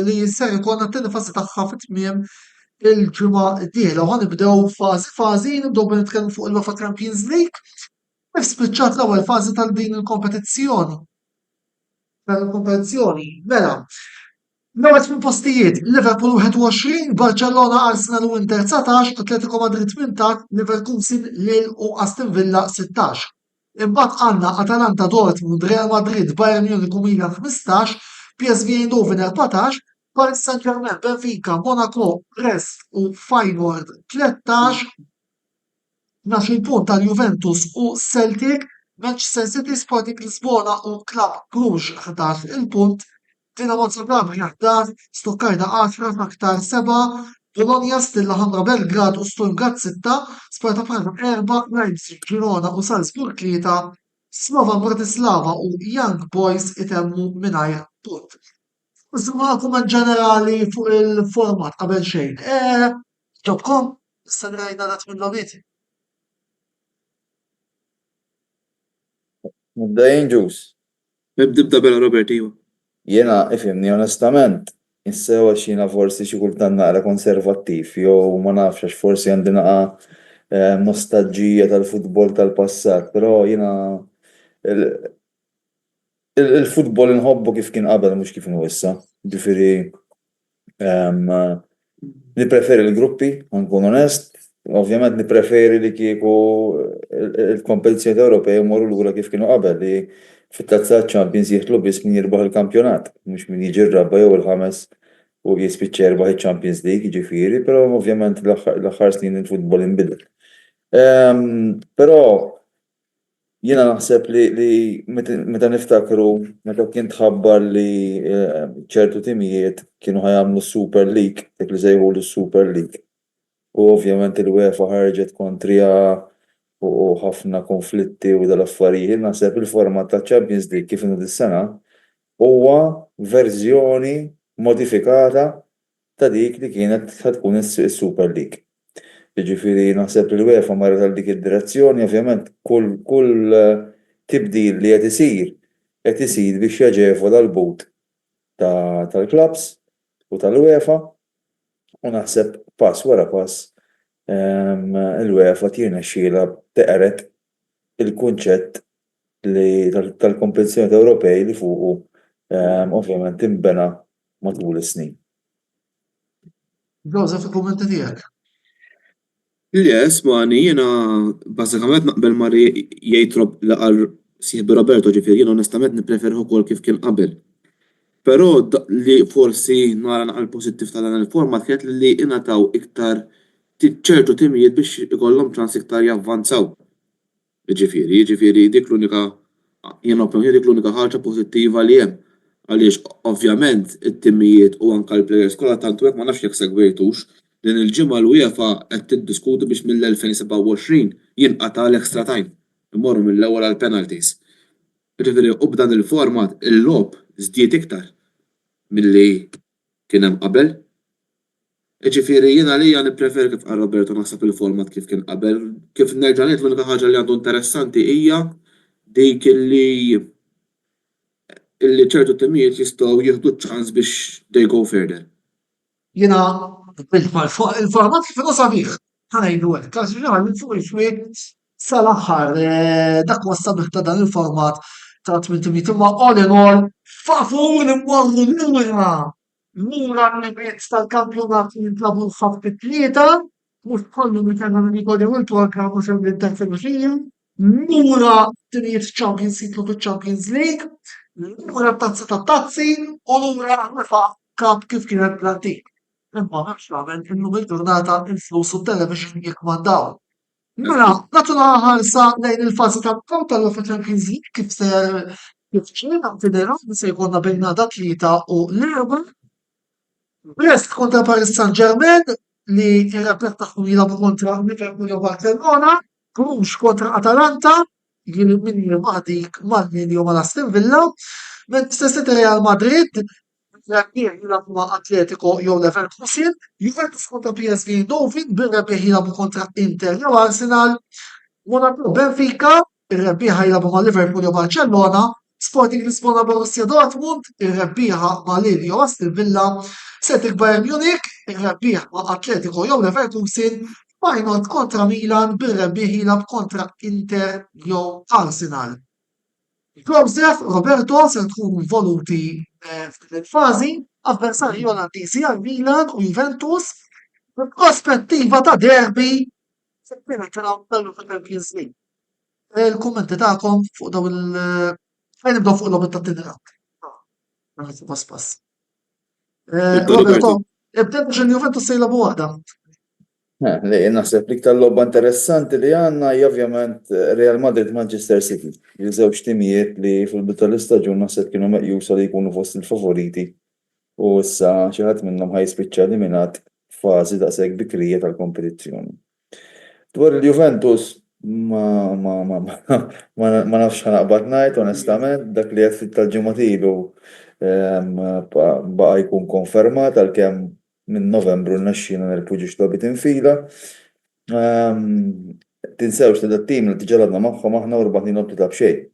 li ser ikollna t-tieni fażi tagħha fit-tmiem il-ġimgħa d-dieħla u ħanibdew fażi, nibdew nitkellmu fuq il-UEFA Champions League. Kif spiċċat l-ewwel fażi tal din il-kompetizzjoni? Mela, l-ewwel tmien postijiet, Liverpool 21, Barcellona, Arsenal u Inter 19, Atletico Madrid 18, Leverkusen, Lille u Aston Villa 16. Imbagħad għandna Atalanta, Dortmund, Real Madrid, Bayern Munich u Milan 15, PSV Eindhoven 14, Paris Saint-Germain, Benfica, Monaco, Brest u Feyenoord 13, 12 punt tal-Juventus u Celtic, Manchester City, Sporting Lisbona u Club Brugge 11 il-punt, Dinamo Zagreb 11, Stoccarda 10, Shakhtar 7, Bologna, Stilla Ħamra Belgrad u Stuttgart 6, Sparta Praga 4, Leipzig, Girona u Salzburg 3, Slovan Bratislava u Young Boys itemmu mingħajr punt. Insomma, kumment ġenerali fuq il-format qabel xejn. Ġobkom, issa rajna dat mill-lobiet. Mibdajin ġus. Nibda bela Robert, iva. Jena, ifimni onestament, insewa xina forsi xi kultant naqra konservattiv, jew ma nafx għax forsi għandi naqa nostalġija tal-futbol tal-passat, però jena il-futbol inħobbu kif kien qabel mhux kif inhu issa. Ġifieri nippreferi l-gruppi, nkun onest, ovvjament nippreferi li kieku il-kompetizzjoni Ewropej morru lura kif kienu qabel li fit-tazzat Champions jieħtlu biss min jirbaħ il-kampjonat, mhux min jiġi r-rabba jew il-ħames u jispiċċa jirbaħ il-Champions League ġifieri, però ovvjament l-aħħar snin il-futbol inbidel. Però Jiena naħseb li meta niftakru meta kien tħabbar li ċertu timijiet kienu ħajamlu Super League, dik li sejħu l-Super League. U ovvjament il-UEFA ħarġet kontrija u ħafna konflitti u dal-affarijiet, naħseb il-format ta' Champions League kif inhu dis-sena huwa verżjoni modifikata ta' dik li kienet tkun is-Super League. Jiġifieri naħseb li l-UEFA marret għal dik id-direzzjoni, ovvjament kull tibdil li qed isir biex jaġevu dal-but tal-klabs u tal-UEFA u naħseb pass wara pass il-UEFA tirnexxielha teqret il-kunċett li tal-kompetizzjoni Ewropej li fuqu ovvjament inbena matul is-snin. Joseph, il-kummenti tiegħek. Yes, mani jena bazzikament naqbel mari jgħid laqal sieħbi Roberto ġifieri jien onestament nippreferħu ukoll kif kien qabel. Però li forsi nara naqal pożittiv ta' dan il-format kienet li ingħataw iktar ċertu timijiet biex ikollhom ċans iktar javvanzaw. Jiġifieri dik l-unika dik l-unika ħaġa pożittiva li hemm. Għaliex ovvjament it-timijiet u anke l-plejers kollha tantu hekk ma nafx jekk segwejtux din il-ġimgħa l-UEFA qed tiddiskuti biex mill-2027 jinqata' l-extra time. Immorru mill-ewwel għall penalties. Jiġifieri u b'dan il-format il-logħob żdied iktar milli kien hemm qabel. Jiġifieri jiena għalija nippreferi kif qal Roberto naħseb il-format kif kien qabel. Kif nerġa' ngħid l-unika ħaġa li għandu interessanti hija dik illi ċertu timijiet jistgħu jieħdu ċans biex they go further. Jiena il-format kif inhu sabiħ, ħanejdu hekk, għax minn fuq il-xwiet sal-aħħar dak huwa sabiħ ta' dan il-format ta' 800 imma all in all favur immorru lura n-nibiet tal-kampjonat jintlabu l-ħaft it-tlieta, mhux kollu li kellna nikodew il-program mhux hemm l-interferenċija, lura timijiet Champions jitlu fil-Champions League, lura tazza ta' tazzi u lura l-fa kap kif kienet l-antik. Imma m'hemmx nagħmel illum il-ġurnata il-flus u t-television jikmandaw. Mela, nagħtuna ħarsa lejn il-fażi tal-UEFA Champions League kif ċina tidera se jkollna bejn għada tlieta u l-erba'. Brest kontra Paris Saint-Germain li ir-rebbieħ tagħhom jilagħbu kontra Liverpool u Barcelona, Bruges kontra Atalanta, jiġifieri min jilma' dik mal-Milan u mal-Aston Villa, Manchester City Real Madrid, rebbieħ jilagħbu ma' Atletico jew Leverkusen, Juventus kontra PSV Eindhoven, bir-rebbieħ jilagħbu kontra Inter jew Arsenal, Monaco Benfica, ir-rebbieħa jilagħbu ma' Liverpool jew Barcellona, Sporting Lisbona Borussia Dortmund, ir-rebbieħa ma' Lille jew Aston Villa, Celtic Bayern Munich, ir-rebbieħ ma' Atletico jew Leverkusen, Feyenoord kontra Milan, bir-rebbieħ jilagħab kontra Inter jew Arsenal. Joseph, Roberto se tkunu involuti f'din il-fażi, avversarji Olandiżi għal Milan u Juventus, prospettiva ta' derby fil-final tal-Champions League. Il-kummenti tagħkom fuq daw nibdew fuq l-logħba tat-tinrat. Pass. Roberto, ibda biex il-Juventus se jilagħbu waħda. Li naħseb li iktar logħba interessanti li għandna hija ovvjament Real Madrid Manchester City. Il-żewġ timijiet li fil-bidu tal-istaġun naħseb kienu meqjusa li jkunu fost il-favoriti u issa xi ħadd minnhom ħajspiċċa eliminat f'fażi daqshekk bikrija tal-kompetizzjoni. Dwar il-Juventus ma nafx ħanaqbad ngħid onestament dak li qed fit-tal-ġimgħa ilu baqa' jkun konfermat għalkemm minn Novembru nnexxina nirbħu ġiex logħbiet infila. Tinsewx li dat-tim li tiġġelabna magħhom aħna u rbaħ nilhom tlieta b'xejn.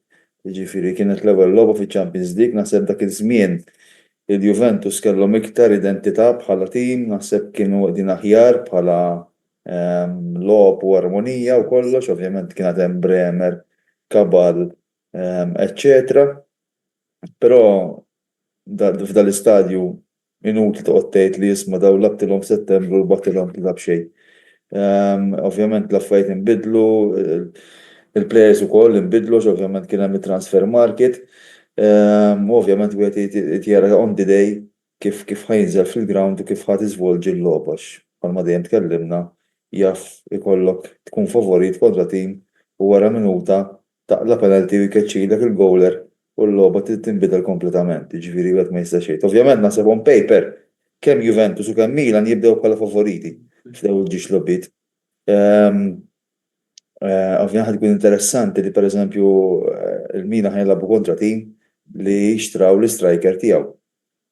Jiġifieri kienet l-ewwel logħba fiċ-Champions League naħseb dak iż-żmien il-Juventus kellhom iktar identità bħala tim, naħseb kienu qegħdin aħjar bħala logħob u armonija u kollox, ovvjament kienet hemm Bremer, Cabal, eċċetera. Però f'dan l-istadju inutli toqgħod tgħid li jisma' daw labtilhom f'Settembru u batilhom tlieta b'xejn. Ovvjament l-affarijiet inbidlu, il-plejers ukoll inbidlu ovvjament kien hemm it-transfer market. Ovvjament wieħed jara on the day kif ħajnżel fil-ground u kif ħadd iżvolġi l-logħba bħalma dejjem tkellimna jaf ikollok tkun favorit kontra tim u wara minuta taqla penalty u jkeċċilek il-goaler u l-logħba tinbidel kompletament, jiġifieri wieħed ma jista' xejn. Ovvjament naħseb on paper kemm Juventus u kemm Milan jibdew bħala favoriti f'dawn il-ġiex logħbiet. Ovvjament tkun interessanti li pereżempju il-Milan ħajlabu kontra tim li jixtraw l-striker tiegħu.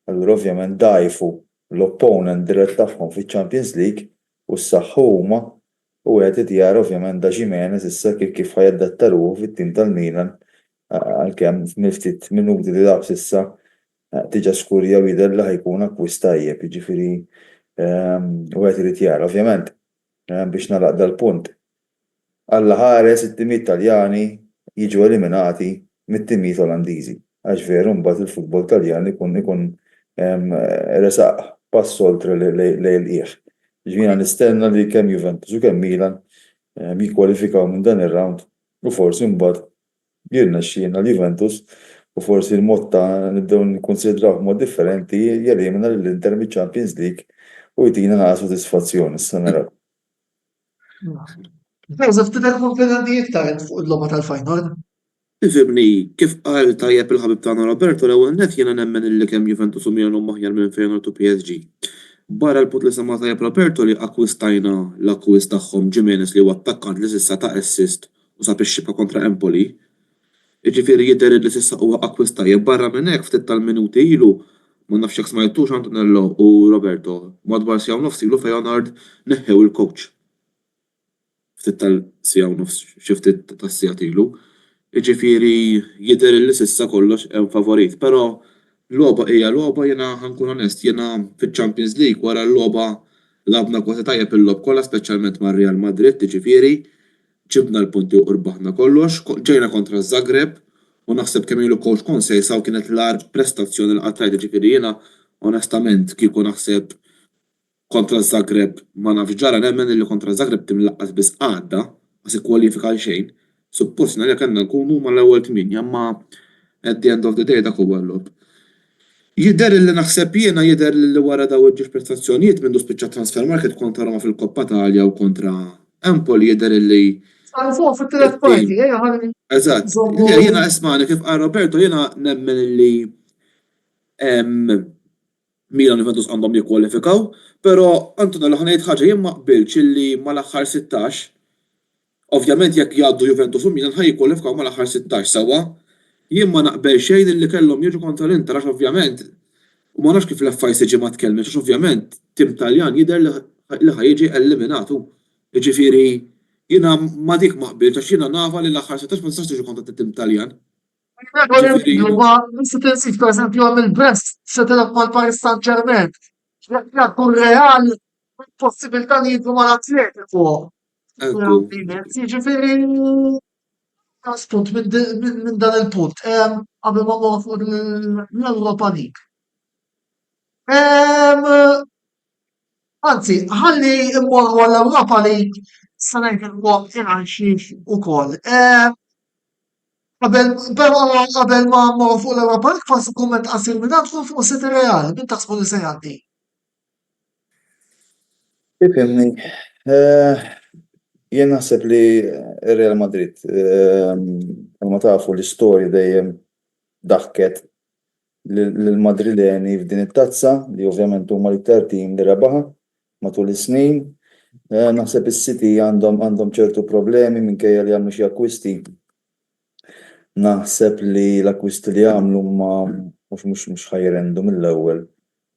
Allura ovvjament dajfu l-opponent dirett tagħhom fiċ-Champions League u s-saħħu huma u qed jara ovvjament da Jimenez issa kif ħajadattaruh fit-tim tal-Milan għalkemm f'ftit minuti li lab s'issa tiġa skurja jidher li ħajkun akkwist tajjeb, jiġifieri u qed irid jara ovvjament biex nagħlaq dal-punt. Alla ħares it-timijiet Taljani jiġu eliminati mit-timijiet Olandiżi għax veru mbagħad il-futbol Taljan ikun resaq pass oltre lejn il-qiegħ. Ġifieri nistenna li kemm Juventus u kemm Milan jikkwalifikaw minn dan ir-round u forsi mbagħad jirnexxielna l-Juventus u forsi l-mod ta' nibdew nikkunsidrawh b'mod differenti jelimina lill-Inter miċ-Champions League u jtina nagħtu sodisfazzjoni issa naraw. Josef, tidher konfidenti iktar fuq il-logħba tal-final? Ifhimni, kif qal tajjeb il-ħabib tagħna Roberto l-ewwel nett jiena nemmen illi kemm Juventus u Milan huma aħjar minn Feyenoord u PSG. Barra l-punt li semma tajjeb Roberto li akkwistajna l-akkwist tagħhom Jimenez li huwa attakkant li s'issa ta' assist u sab ix-xibka kontra Empoli. Jiġifieri jidher li s'issa huwa akkwist tajjeb barra minn hekk ftit tal-minuti ilu ma nafx hekk smajtux Antonello u Roberto madwar sija u nofs ilu Feyenoord neħħew il-coach. Ftit tal-sija u nofs xi ftit tas-sija ilu. Jiġifieri jidher li s'issa kollox hemm favorit, però l-logħba hija logħba jiena ħankun onest jiena fiċ-Champions League wara l-logħba labna kważi tajjeb il-logħb kollha speċjalment mar-Real Madrid, jiġifieri ġibna l-punti u qurbaħna kollox, ġejna kontra Zagreb u naħseb kemm ilu coach Konsejsa u kienet l-agħar prestazzjoni li qattajt jiġifieri jiena onestament kieku naħseb kontra Zagreb ma nafx ġara nemmen li kontra Zagreb timlaqqas biss għadda ma se kwalifika għal xejn. Supposna li kellna nkunu mal-ewwel tminja imma at the end of the day dak huwa l-logħb. Jidher li naħseb jiena jidher li wara daw il-ġiex prestazzjonijiet mindu spiċċa transfer market kontra Roma fil-Koppa Talja u kontra Empoli jidher li Fuq fit-tielet parti, eżatt. Jiena ismani kif qal Roberto jiena nemmen li Milan u Juventus għandhom jikkwalifikaw, però Antonello ħanejt ħaġa jien ma qbilx illi mal-aħħar 16 ovvjament jekk jgħaddu Juventus u Milan ħajjikkwalifikaw mal-aħħar 16 sewwa. Jien ma naqbel xejn illi kellhom jiġu kontra l-Inter għax ovvjament u ma nafx kif l-FICG ma tkellmet għax ovvjament tim Taljan jidher li ħajjiġi eliminatu. Jiġifieri jiena ma dik ma qbilx għax jiena nafa li l-aħħar 16 ma tistax tiġi kontra tim Taljan. Nista' tinsib pereżempju għamil Brest se tilgħab mal-Paris Saint-Germain. Jkun Real possibilità li jidru mal-Atletico. Jiġifieri spunt minn dan il-punt. Qabel ma mmorru fuq l-Europa League. Anzi, ħalli mmorru għall-Europa League sa ngħid il-waqt inħaxix ukoll. Qabel ma mmorru fuq l-Europa League forsi kumment qasir minn għandkom fuq City Real, min taħsbu li se jgħaddi? Ifhimni, jien naħseb li Real Madrid ma tafu l-istorja dejjem daħket lill-Madrileni f'din it-tazza li ovvjament huma l-iktar tim li rebaħa matul is-snin. Naħseb is-City għandhom ċertu problemi minkejja li għamlu xi akkwisti. Naħseb li l-akkwisti li għamlu ma mhux ħajrendu mill-ewwel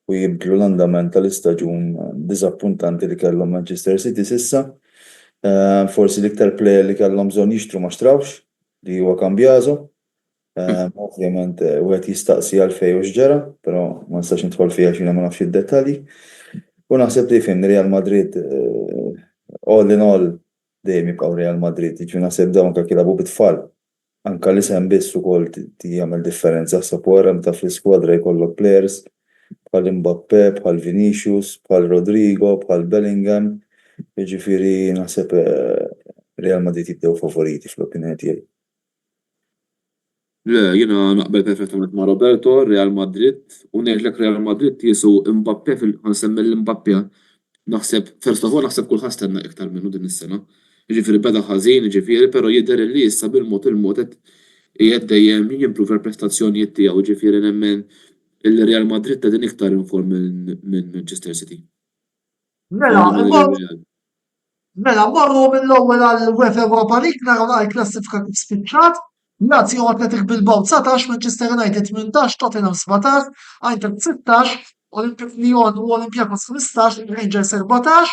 u jibdlu l-andament tal-istaġun diżappuntanti li kellhom Manchester City s'issa. Forsi l-iktar plejer li kellhom bżonn jixtru ma xtrawx li huwa Cambiaso. Ovvjament wieħed jistaqsi għalfejn u x'ġara, però ma nistax nidħol fiha x'jiena ma nafx id-dettalji. U naħseb li fim Real Madrid all in all dejjem jibqgħu Real Madrid, jiġu naħseb dawn kif jilagħbu bit-tfal. Anke l-isem biss ukoll jagħmel differenza ħsab wara meta fl-iskwadra jkollok plejers bħal Mbappé, bħal Vinicius, bħal Rodrigo, bħal Bellingham. Jiġifieri naħseb Real Madrid jibdew favoriti fl-opinjoni tiegħi. Le, jiena naqbel perfettament ma' Roberto, Real Madrid, u ngħidlek Real Madrid jiesu Mbappé ħansemmi l-Mbappé. Naħseb, first of all, naħseb kulħadd stenna iktar minnu din is-sena. Ġifieri beda ħażin, ġifieri, però jidher li issa bil-mod qed qiegħed dejjem jimpruva l-prestazzjonijiet tiegħu, ġifieri nemmen il-Real Madrid qegħdin iktar inform minn Manchester City. Mela, morru mill-ewwel għall-UEFA Europa League naraw naqra l-klassifika kif spiċċat. Lazio Athletic Bilbao 19, Manchester United 18, Tottenham 17, Eintracht 16, Olympic Lyon u Olympiakos 15, Rangers 14,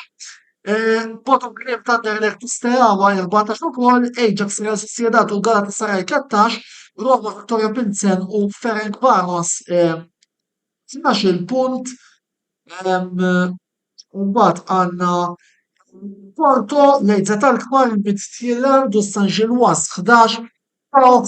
Bodo Glimt Anderlecht u Steaua 14 ukoll, Ajax Real Sociedad u Galatasaray 13, Roma Viktoria Pilsen u Ferencváros 12 punt. Mbagħad għandna Porto, Lejza tal-Kmar, Midtjylland u San Gilwas 11,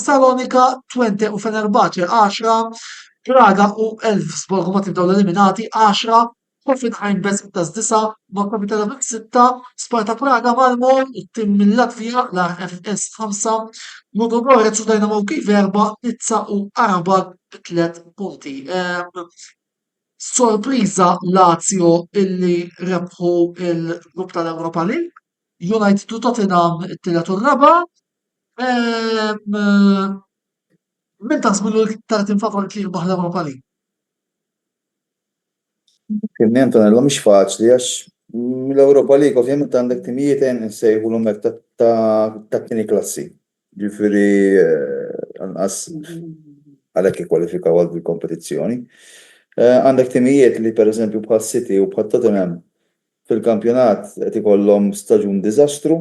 Salonika 20 u Fenerbahce 10, Praga u Elfsborg ma tibdaw l-eliminati 10, Hoffenheim bez 9, Maccabi Tel Aviv 6, Sparta Praga Malmo, it-tim mill-Latvija l-RFS 5, Ludogorets u Dynamo Kiev 4, Nizza u Arabag 3 punti. Sorpriża Lazio illi rebħu il-grupp tal-Europa League, United u Tottenham it-tielet u r-raba'. Min taħsbu l-iktar tim favorit li jirbaħ l-Europa League? Kien Antonello mhix faċli għax l-Europa League ovvjament għandek timijiet nsejħulhom hekk ta' tieni klassi. Ġifieri anqas għalhekk ikkwalifikaw għal il-kompetizzjoni. Għandek timijiet li pereżempju bħal City u bħal Tottenham fil-kampjonat qed ikollhom staġun diżastru,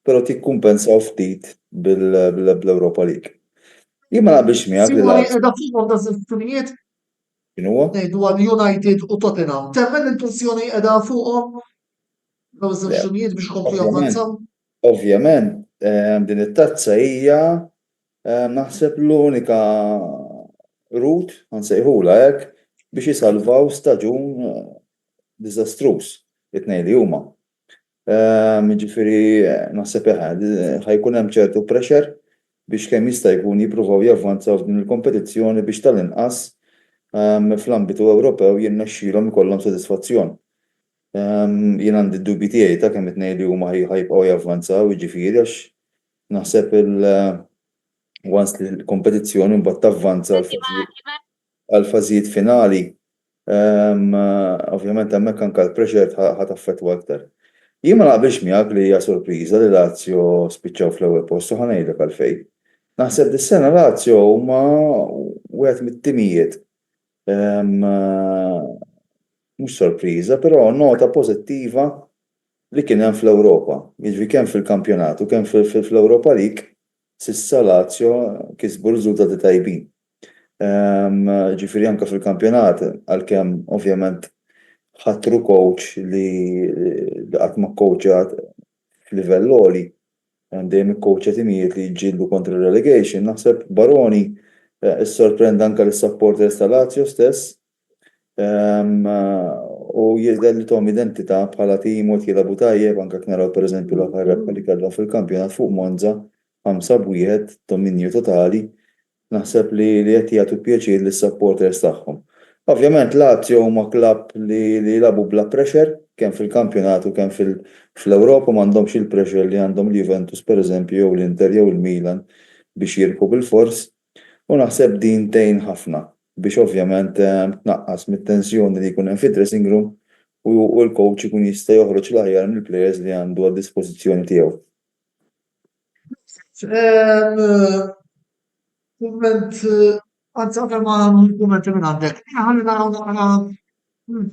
però tikkumpensaw ftit bl-Europa League. Jien ma naqbilx miegħek li Simoni qiegħda fuqhom da żittunijiet huwa? ngħidu għal United u Tottenham. Temmen il-pressjoni qiegħda fuqhom dawn iż-żewġ biex ikomplu javvanzaw? Ovvjament, din it-tazza hija naħseb l-unika rut nsejħula hekk biex jisalvaw staġun diżastruż it-tnejn li huma. Ġifieri naħseb ħajkun hemm ċertu pressure biex kemm jista' jkun jippruvaw javvanzaw f'din il-kompetizzjoni biex tal-inqas fl-ambitu Ewropew jirnexxielhom ikollhom sodisfazzjon. Jien għandi d-dubji tiegħi ta' kemm it-tnejn li huma ħajbqgħu javvanzaw, jiġifieri għax naħseb once li l-kompetizzjoni mbagħad tavvanza għal fażijiet finali, ovvjament hemmhekk anke l-pressure ħadd affettwa aktar. Jien ma naqbilx miegħek li hija sorpriża li Lazio spiċċaw fl-ewwel post u ħanejdlek għalfejn. Naħseb dis-sena Lazio huma wieħed mit-timijiet mhux sorpriża, però nota pożittiva li kien hemm fl-Ewropa. Jiġri kemm fil-kampjonat u kemm fl-Europa League s'issa Lazio kisbu riżultati tajbin. Ġifieri anke fil-kampjonat għalkemm ovvjament ħattru coach li qatt ma kkoċjat f'livell għoli dejjem ikkoċja timijiet li jġieldu kontra relegation, naħseb Baroni issorprenda anke lis-supporters ta' Lazio stess u jidher li tom identità bħala tim u jilagħbu tajjeb anke jekk naraw pereżempju l-aħħar rebħa li kellhom fil-kampjonat fuq Monza 5-1 dominju totali, naħseb li qed jagħtu pjaċir lis-supporters tagħhom. Ovvjament Lazio huma klabb li jilagħbu bla pressure kemm fil-kampjonat u kemm fl-Ewropa m'għandhomx il-pressure li għandhom l-Juventus pereżempju jew l-Inter jew il-Milan biex jirbħu bil-fors u naħseb din tgħin ħafna biex ovvjament tnaqqas mit-tensjoni li jkun hemm fid-dressing room u l-coach ikun jista' joħroġ l-aħjar mill-players li għandu għad-dispożizzjoni tiegħu. Anzi, għafel ma kummenti minn għandek. Ħalli naraw naqra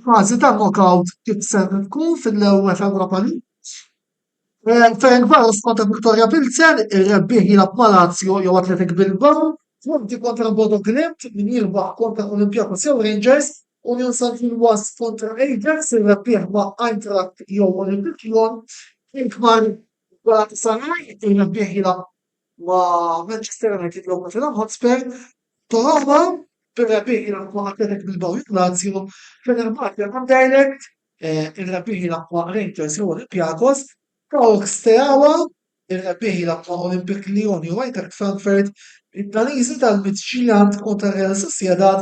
fażi ta' knockout kif se tkun fil-UEFA Europa League. Ferencváros kontra Viktoria Pilsen, ir-rebbieħ jilgħab ma' Lazio jew Athletic Bilbao, Fonti kontra Bodo Glimt, min jirbaħ kontra Olympiakos jew Rangers, Union San Gilwas kontra Ajax, ir-rebbieħ ma' Eintracht jew Olympic Lyon, Inkmar Galatasaray, ir-rebbieħ jilgħab ma' Manchester United jew Tottenham Hotspur, Toroma, per-rebbieħ jilgħab ma' Athletic Bilbao jew Lazio, Fenerbahce Anderlecht, ir-rebbieħ jilgħab ma' Rangers jew Olympiakos, Pauk Steaua, ir-rebbieħ jilgħab ma' Olympic Lyon jew Eintracht Frankfurt, il-Daniżi tal-Midtjylland kontra Real Sociedad,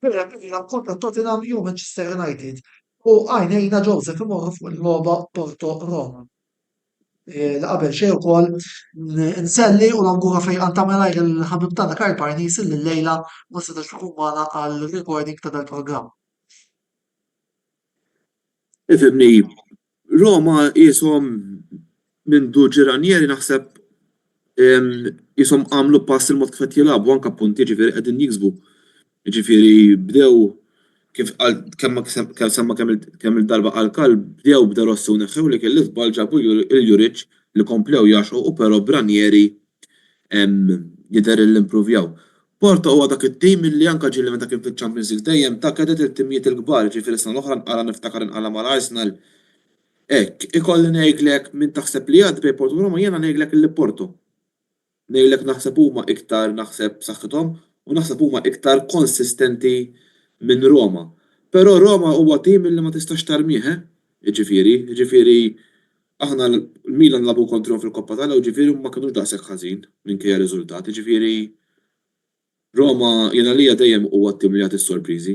ir-rebbieħ jilgħab kontra Tottenham jew Manchester United. U għajnejna Joseph imorru fuq il-logħba Porto Roma. li qabel xejn ukoll nselli u nawgura fejqan ta' malajr il-ħabib tagħna Karl Parnis illi llejla ma setax ikun magħna għall-recording ta' dal-programm. Ifhimni, Roma qishom minn ġiranieri naħseb qishom għamlu pass il-mod kif qed jilagħbu anke appunti ġifieri qegħdin jiksbu. Ġifieri bdew kif kemm il-darba qal bdew Rossi u neħħew li kelli żball ġabu il-Juric li komplew jaxu u però Branieri jidher l-improvjaw. Porto huwa dak it-tim li anke ġieli meta kien fil-Champions League dejjem ta' kedet il-timijiet il-kbar, ġifieri sena l-oħra nqara niftakar inqala mal-Arsenal. Hekk, ikolli ngħidlek min taħseb li għad bejn Porto u Roma jiena ngħidlek illi Porto. Ngħidlek naħseb huma iktar naħseb b'saħħithom u naħseb huma iktar konsistenti minn Roma. Però Roma huwa tim li ma tistax tarmih, ġifieri aħna l-Milan labu kontrihom fil-Koppa Italja u ġifieri ma kinux daqshekk ħażin minkejja riżultati, ġifieri Roma jiena lija dejjem huwa t-tim li jagħti s-sorpriżi.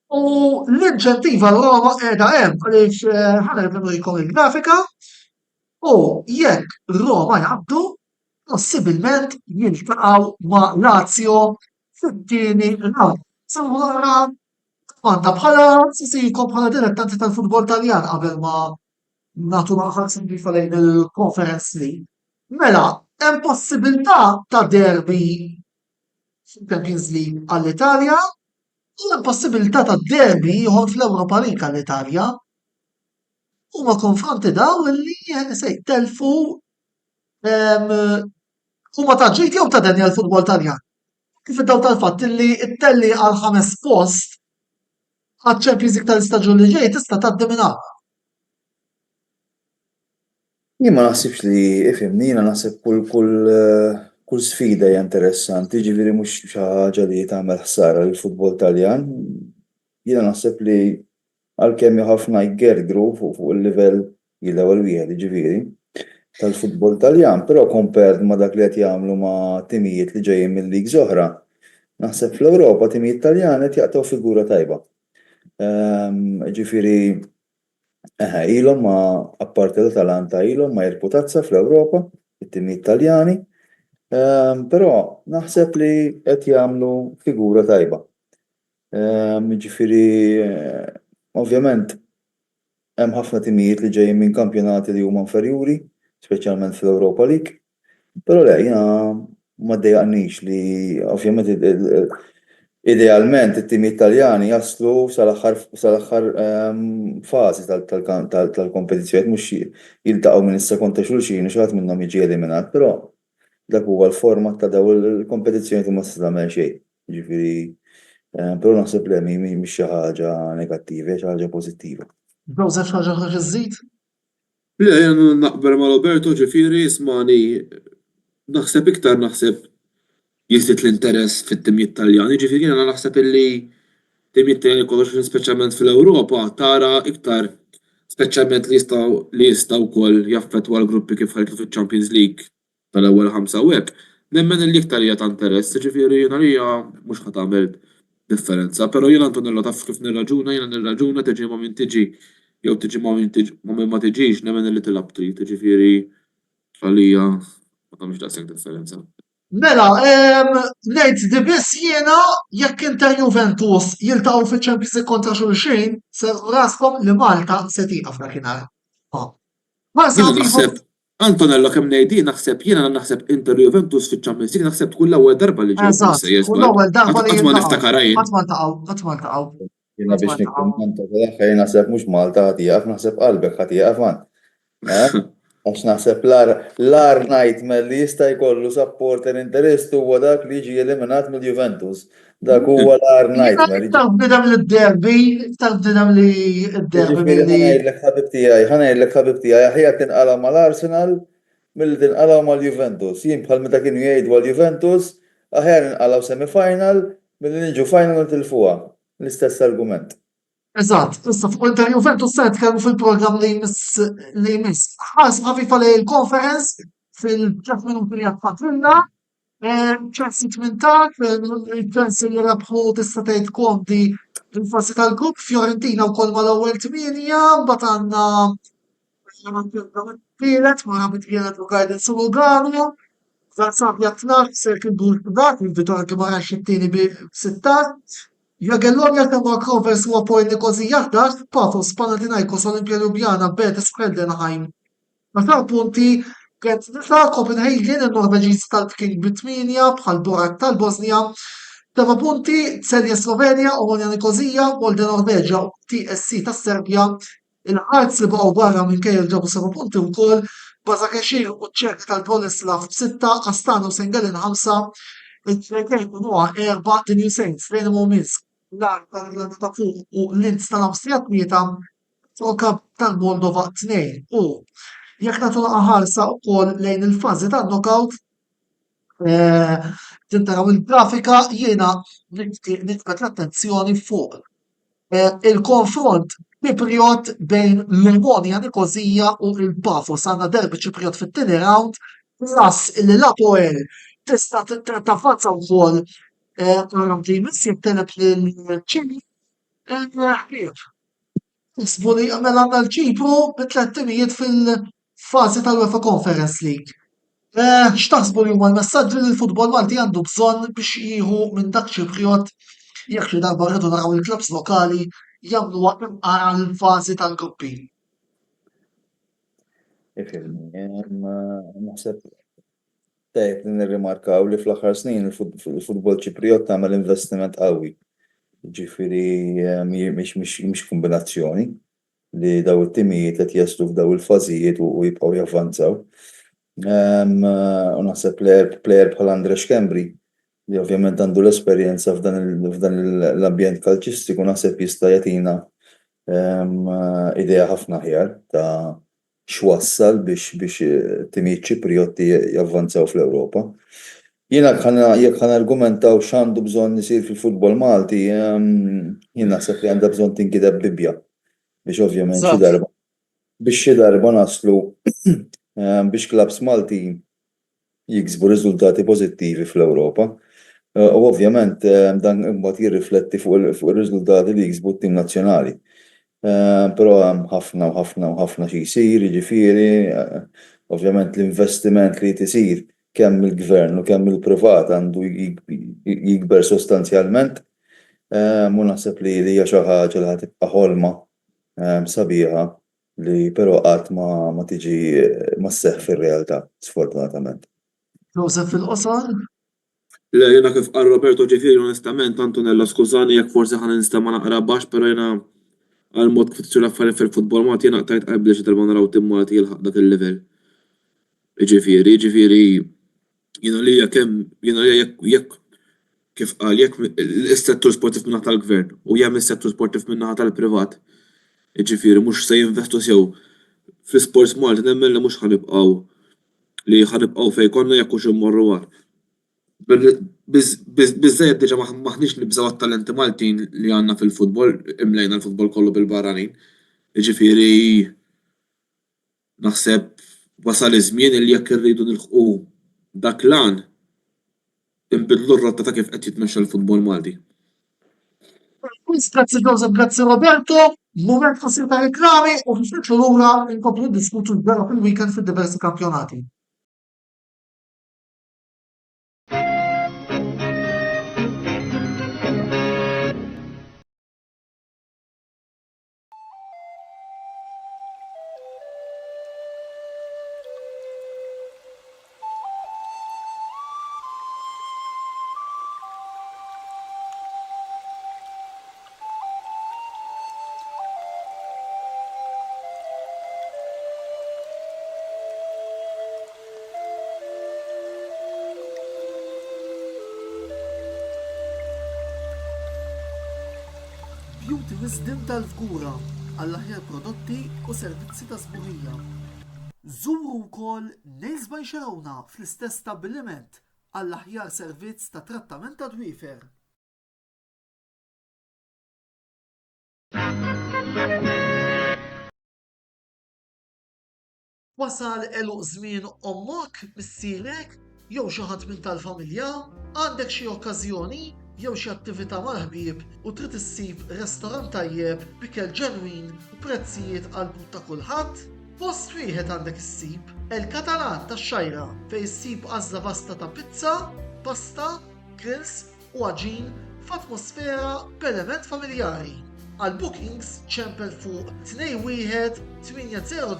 U l-inċentiva l-Roma qiegħda hemm għaliex ħanerġa' nurikom il-grafika u jekk Roma jgħaddu possibilment jiltaqgħu ma' Lazio fit-tieni round. Sewwara għandha bħala sisikom bħala dilettanti tal-futbol Taljan qabel ma nagħtu maħħar simplifa lejn il-Conference League. Mela, hemm possibilità ta' derby fil-Champions League għall-Italja u hemm possibilità ta' derby ieħor fl-Ewropa League għall-Italja. Huma konfronti daw illi se jtelfu huma ta' ġid jew ta' denja l-futbol Taljan. Kif id-daw tal-fatt illi t-telli għal 5 post għaċ-Champions League tal-istaġun li ġej tista' tgħaddi minn hawn. Jien ma naħsibx li ifhimni, jiena naħseb kull sfida hija interessanti, ġifieri mhux xi ħaġa li tagħmel ħsara lill-futbol Taljan. Jiena naħseb li għalkemm ħafna jgergru fuq il-livell l-ewwel wieħed ġifieri tal-futbol Taljan, però compared ma' dak li qed jagħmlu ma' timijiet li ġejjin mill-leagues oħra, naħseb fl-Ewropa timijiet Taljan qed jaqtaw figura tajba. Ġifieri ilhom ma apparti l-Atalanta ilhom ma jirputazza fl-Ewropa it-timijiet Taljani, però naħseb li qed jagħmlu figura tajba. Ġifieri ovvjament hemm ħafna timijiet li ġejjin minn kampjonati li huma inferjuri, speċjalment fl-Europa League, però le jiena ma ddejjaqniex li ovvjament idealment it-timijiet Taljani jaslu sal-aħħar fażi tal-kompetizzjoni mhux jiltaqgħu minn is-sekond ta' xulxin u xi ħadd minnhom jiġi eliminat, però dak huwa l-format ta' dawn il-kompetizzjoni ma tista' tagħmel xejn. Ġifieri però naħseb le mhix xi ħaġa negattiva, xi ħaġa pożittiva. Joseph ħaġa ħaġa żżid? Le, jena naqber ma' Roberto ġifieri ismani naħseb jiżdied l-interess fit-timijiet Taljani, ġifieri jiena naħseb illi timijiet Taljani kollox speċjalment fl-Ewropa tara iktar speċjalment li jistgħu wkoll jaffettwa l-gruppi kif ħajtlu fiċ-Champions League tal-ewwel 5 u hekk. Nemmen illi iktar hija ta' interess, ġifieri jiena hija mhux ħadd tagħmel differenza, però jiena Antonello taf kif nirraġuna tiġi ma' min tiġi jew tiġi ma' min ma tiġix nemmen illi tilab trid, ġifieri għalija ma tagħmilx daqshekk differenza. Mela, ngħid di biss jiena jekk Inter Juventus jiltaqgħu fiċ-Champions League kontra xulxin, se raskom li Malta se tieqaf dakinhar. Jiena naħseb Antonello kemm ngħid naħseb jiena naħseb Inter Juventus fiċ-Champions League naħseb tkun l-ewwel darba li ġew kull ewwel darba li qatt ma niftakarajn. qatt ma ltaqgħu. Jiena biex nikkummenta ħajn naħseb mhux Malta ħadd jieqaf, naħseb qalbek ħadd jieqaf man. Għax naħseb l-ar nightmare li jista' jkollu supporter interess huwa dak li jiġi eliminat mill-Juventus. Dak huwa l-ar nightmare. Iktar bnidem li d-derby, iktar bnidem li d-derby. Ħanajdlek ħabib tiegħi aħjar tinqala mal-Arsenal milli tinqala mal-Juventus. Jien bħal meta kienu jgħidu għall-Juventus aħjar inqalgħu semi-final milli niġu final tilfuha. L-istess argument. Eżatt, issa fuq Inter Juventus se nitkellmu fil-programm li jmiss. Ħas ħafifa li l-conference fil-3 minuti li għatfatilna, Chelsea 18, Chelsea li rabħu tista' tgħid konti il-fasi tal-grupp, Fiorentina wkoll mal-ewwel 8, mbagħad għandna Kienet mara bitqienet u Guidance u Lugano, Varsavia 12 Circle Bulgarat, il-Vitor Gimara xittini b-16, Jagellonia Tamar Covers u Apol Nikozija 11, Pathos Panathinaikos Olimpia Ljubljana Betis Feldenheim. Ma punti kienet nisa Copenhagen il-Norveġiż tal-King b'8 bħal Borak tal-Bosnia, 7 punti Celje Slovenja, Omonia Nikozija, Molde Norveġa u TSC tas-Serbja. Il-ħarz li baqgħu barra minkejja ġabu 7 punti wkoll, Bazakexir u ċ-Ċek tal-Boleslav b'6, Astana u Sengalin 5, il-Ċekej u Noa 4, The New Saints, Dinamo Minsk, l-Ar tal-Irlanda ta' fuq u Linz tal-Awstrija 3, Trokab tal-Moldova 2. U jekk nagħtu ħarsa wkoll lejn il-fażi tan-knockout, tintaraw il-grafika jiena nitbet l-attenzjoni fuq il-konfront Ċipriot bejn l-Omonia Nikozija u il-Paphos għandna derbi Ċipriot fit-tieni round, ras illi l-Apoel tista' tavvanza wkoll round li jmiss jibteleb lil-Ċipru. Isbu li għamel għandna l-Ċipru b'3 timijiet fil-fażi tal-UEFA Conference League. X'taħsbu li huma l-messaġġi li l-futbol Malti għandu bżonn biex jieħu minn dak Ċipriot jekk xi darba rridu naraw il-klabs lokali jagħmlu waqt l-fażi tal-gruppi. Naħseb tajjeb li nirrimarkaw li fl-aħħar snin il-futbol Ċipriot tagħmel investiment qawwi. Ġifieri mhix kombinazzjoni li daw it-timijiet qed jaslu f'daw il-fażijiet u jibqgħu javvanzaw. U naħseb plejer bħal Andres Kembri li ovvjament għandu l-esperjenza f'dan l-ambjent kalċistiku naħseb jista' jagħtina idea ħafna aħjar ta' x'wassal biex timijiet Ċipriotti javvanzaw fl-Ewropa. Jiena jekk argumentaw x'għandu bżonn isir fil-futbol Malti, jien naħseb li għandha bżonn tinkideb Bibja biex ovvjament xi darba naslu biex klabs Malti jiksbu riżultati pożittivi fl-Ewropa. U ovvjament dan imbagħad jirrifletti fuq ir-riżultati li jiksbu t-tim nazzjonali. Però hemm ħafna xi jsir, jiġifieri ovvjament l-investiment li tisir kemm il-gvern u kemm il-privat għandu jikber sostanzjalment u naħseb li hija xi ħaġa li ħatibqa' ħolma sabiħa li però qatt ma tiġi ma sseħħ fir-realtà sfortunatament. Josef fil-qosor? Le, jena kif qal Roberto ġifieri onestament Antonella skużani jekk forsi ħan nistema' naqra baxx, però jena għal-mod kif tisir l-affarijiet fil-futbol Malti jiena qtajt qabel xi darba naraw tim Malti jilħaq dak il-livell. Ġifieri jiena li jekk kif qal jekk is-settur sportiv min-naħa tal-gvern u jagħmel is-settur sportiv min-naħa tal-privat. Ġifieri mhux se jinvestu sew fl-isports Malti nemmen li mhux ħanibqgħu fejn konna jekk hux immorru wara. Biżżejjed diġà maħniex nibżgħu għat-talenti Maltin li għandna fil-futbol, imlejna l-futbol kollu bil-barranin. Jiġifieri naħseb wasal iż-żmien li jekk irridu nilħqu dak l-għan inbidlu r-rotta ta' kif qed jitmexxa l-futbol Malti. Grazzi Joseph, grazzi Roberto, moment qasir ta' riklami u nfitxu lura nkomplu diskutu l-gwerra fil-weekend fid-diversi kampjonati. Beauty Wisdom tal-Fgura għall-aħjar prodotti u servizzi ta' sburija. Żuru wkoll Nails by Xarawna fl-istess stabbiliment għall-aħjar servizz ta' trattament ta' dwiefer. Wasal eluq żmien ommok, missierek, jew xi ħadd minn tal-familja, għandek xi okkażjoni jew xi attività mal-ħbieb u trid issib restorant tajjeb, bikel ġenwin u prezzijiet qalbu ta' kulħadd? Post wieħed għandek issib El-Katalan tax-Xajra fejn issib għażla vasta ta' pizza, pasta, grills u għaġin f'atmosfera b'element familjari. Għal bookings ċempel fuq 21 800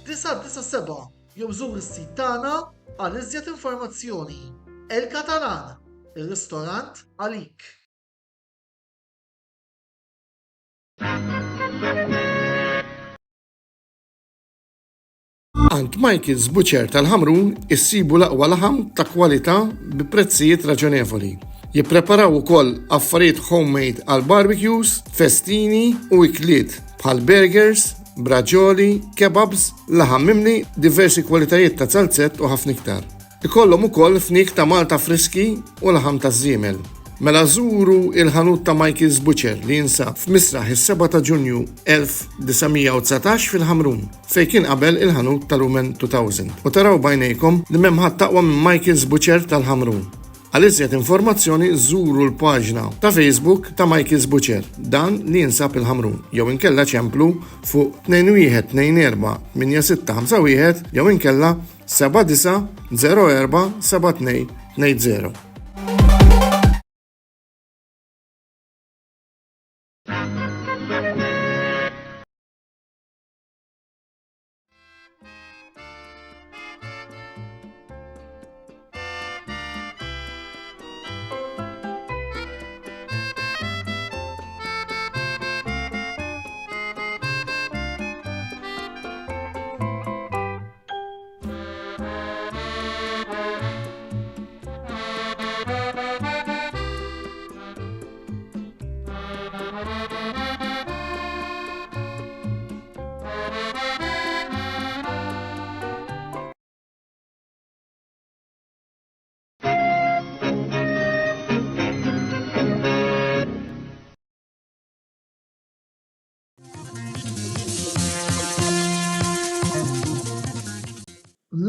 997 jew żur is-sit tagħna għal iżjed informazzjoni. El-Katalan, ir-ristorant għalik. Għand Michael's Butcher tal-Ħamrun issibu l-aqwa laħam ta' kwalità bi prezzijiet raġonevoli. Jippreparaw ukoll affarijiet homemade għal barbecues, festini u ikliet bħal burgers, braġoli, kebabs, laħam mimli, diversi kwalitajiet ta' salzett u ħafna iktar. Ikollhom ukoll fnik ta' Malta friski u laħam ta' żiemel. Mela żuru il-ħanut ta' Michael's Butcher li jinsab f'Misraħ is-7 ta' Ġunju 1919 fil-Ħamrun fejn kien qabel il-ħanut tal-Lumen 2000 u taraw bajnejkom li m'hemm ħadd taqwa minn Michael's Butcher tal-Ħamrun. Għal iżjed informazzjoni żuru l-paġna ta' Facebook ta' Michael's Butcher dan li jinsab il-Ħamrun jew inkella ċemplu fuq 2124 8651 jew inkella 7904 7220.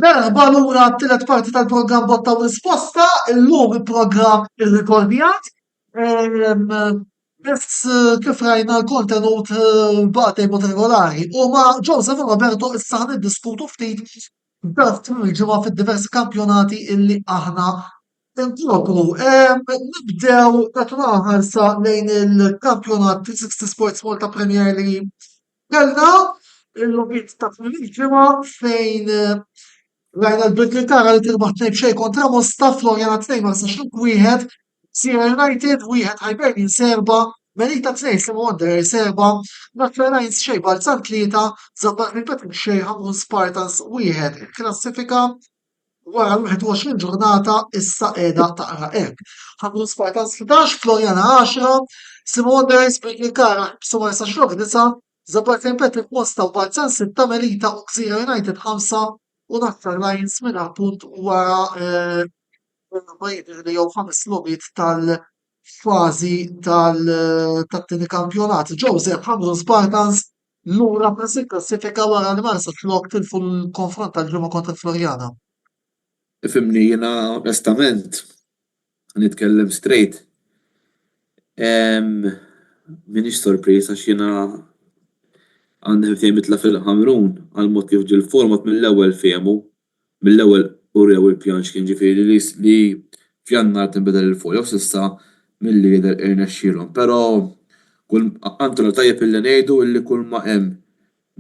Merħba lura t-tielet parti tal-programm Botta u Risposta, illum il-programm irrekordjat. Biss kif rajna l-kontenut baqtej mod regolari. U ma' Joseph Roberto issa niddiskutu ftit b'daft il-ġimgħa fid-diversi kampjonati illi aħna inkopru. Nibdew nagħtu ħarsa lejn il-kampjonat 360 Sports Malta Premier League. Kellna il-logit ta' il-ġimgħa fejn rajna l-Birkirkara li tirbaħ 2-0 kontra Mosta, Florjana 2 ma sax wieħed, Sierra United 1 Hibernian serba, Melita 2 Sligo Wanderers serba, Natural Lions xej Balzan 3, Zabbar Patrick xej Ħamrun Spartans 1. Klassifika wara l-21 ġurnata issa qiegħda taqra hekk. Ħamrun Spartans 11, Florjana 10, Sligo Wanderers Birkirkara b'suma sax 9, Zabbar Patrick Mosta u Balzan 6, Melita u Sierra United 5 u Natural Lions minna punt wara ma jidher li jew 5 logit tal-fażi tat-tieni kampjonat. Joseph Ħamrun Spartans lura press il-klassifika wara li marsa flok tilfu l-konfront tal-ġimgħa kontra Florjana. Ifimni jiena onestament nitkellem straight. Minix sorpriż għax jiena għandi ħbtejn mitla fil-Ħamrun għal-mod kif ġil format mill-ewwel fehmu, mill-ewwel urew il-pjan x'kien ġifieri li f'Jannar tinbidel il-folja u s'issa milli jidher irnexxielhom. Però kull għandu tajjeb illi ngħidu illi kull ma hemm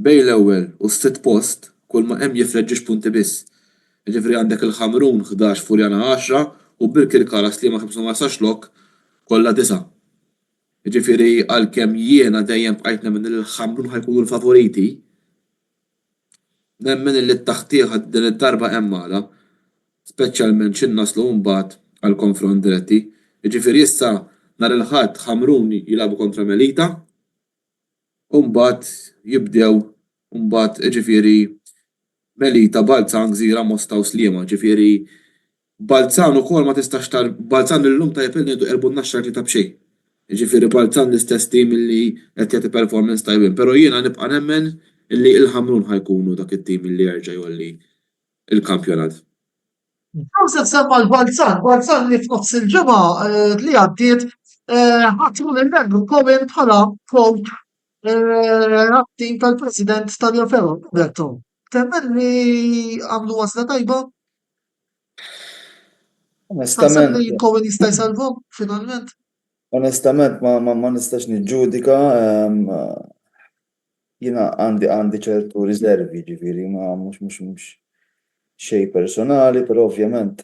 bejn l-ewwel u s-sitt post kull ma hemm jifreġġix punti biss. Jiġifieri għandek il-Ħamrun 11, Florjana 10 u Birkirkara Sliema 5 ma sax lok kollha 9. Ġifiri għal-kem jiena dejjem bqajt nemmen il-Ħamrun ħajkunu l-favoriti, nemmen li t-taħtieħ din id-darba hemm magħha, speċjalment x'in naslu mbagħad għall-konfront diretti. Ġifiri issa nhar il-Ħadd Ħamrun jilagħbu kontra Melita, u mbagħad jibdew mbagħad ġifieri Melita, Balzan, Gżira, Mosta u Sliema. Ġifieri Balzan ukoll ma tistax Balzan illum tajjeb ngħidu 14 li ta' b'xejn. Ġifieri Balzan l-istess tim li qed jagħti performance tajbin, però jiena nibqa' nemmen illi il-Ħamrun ħajkunu dak it-tim illi jerġa' jolli il-kampjonat. Joseph semma l-Balzan li f'nofs il-ġimgħa li għaddiet ħatmu l-Bernu Coven bħala coach Rattin tal-President tal-Ferro, Roberto. Temmen li għamlu wasla tajba? Taħseb Onestament, li Cohen jista' jsalvhom finalment? onestament ma nistax niġġudika, jina għandi ċertu riservi ġifiri, ma mux xej personali, pero ovvjament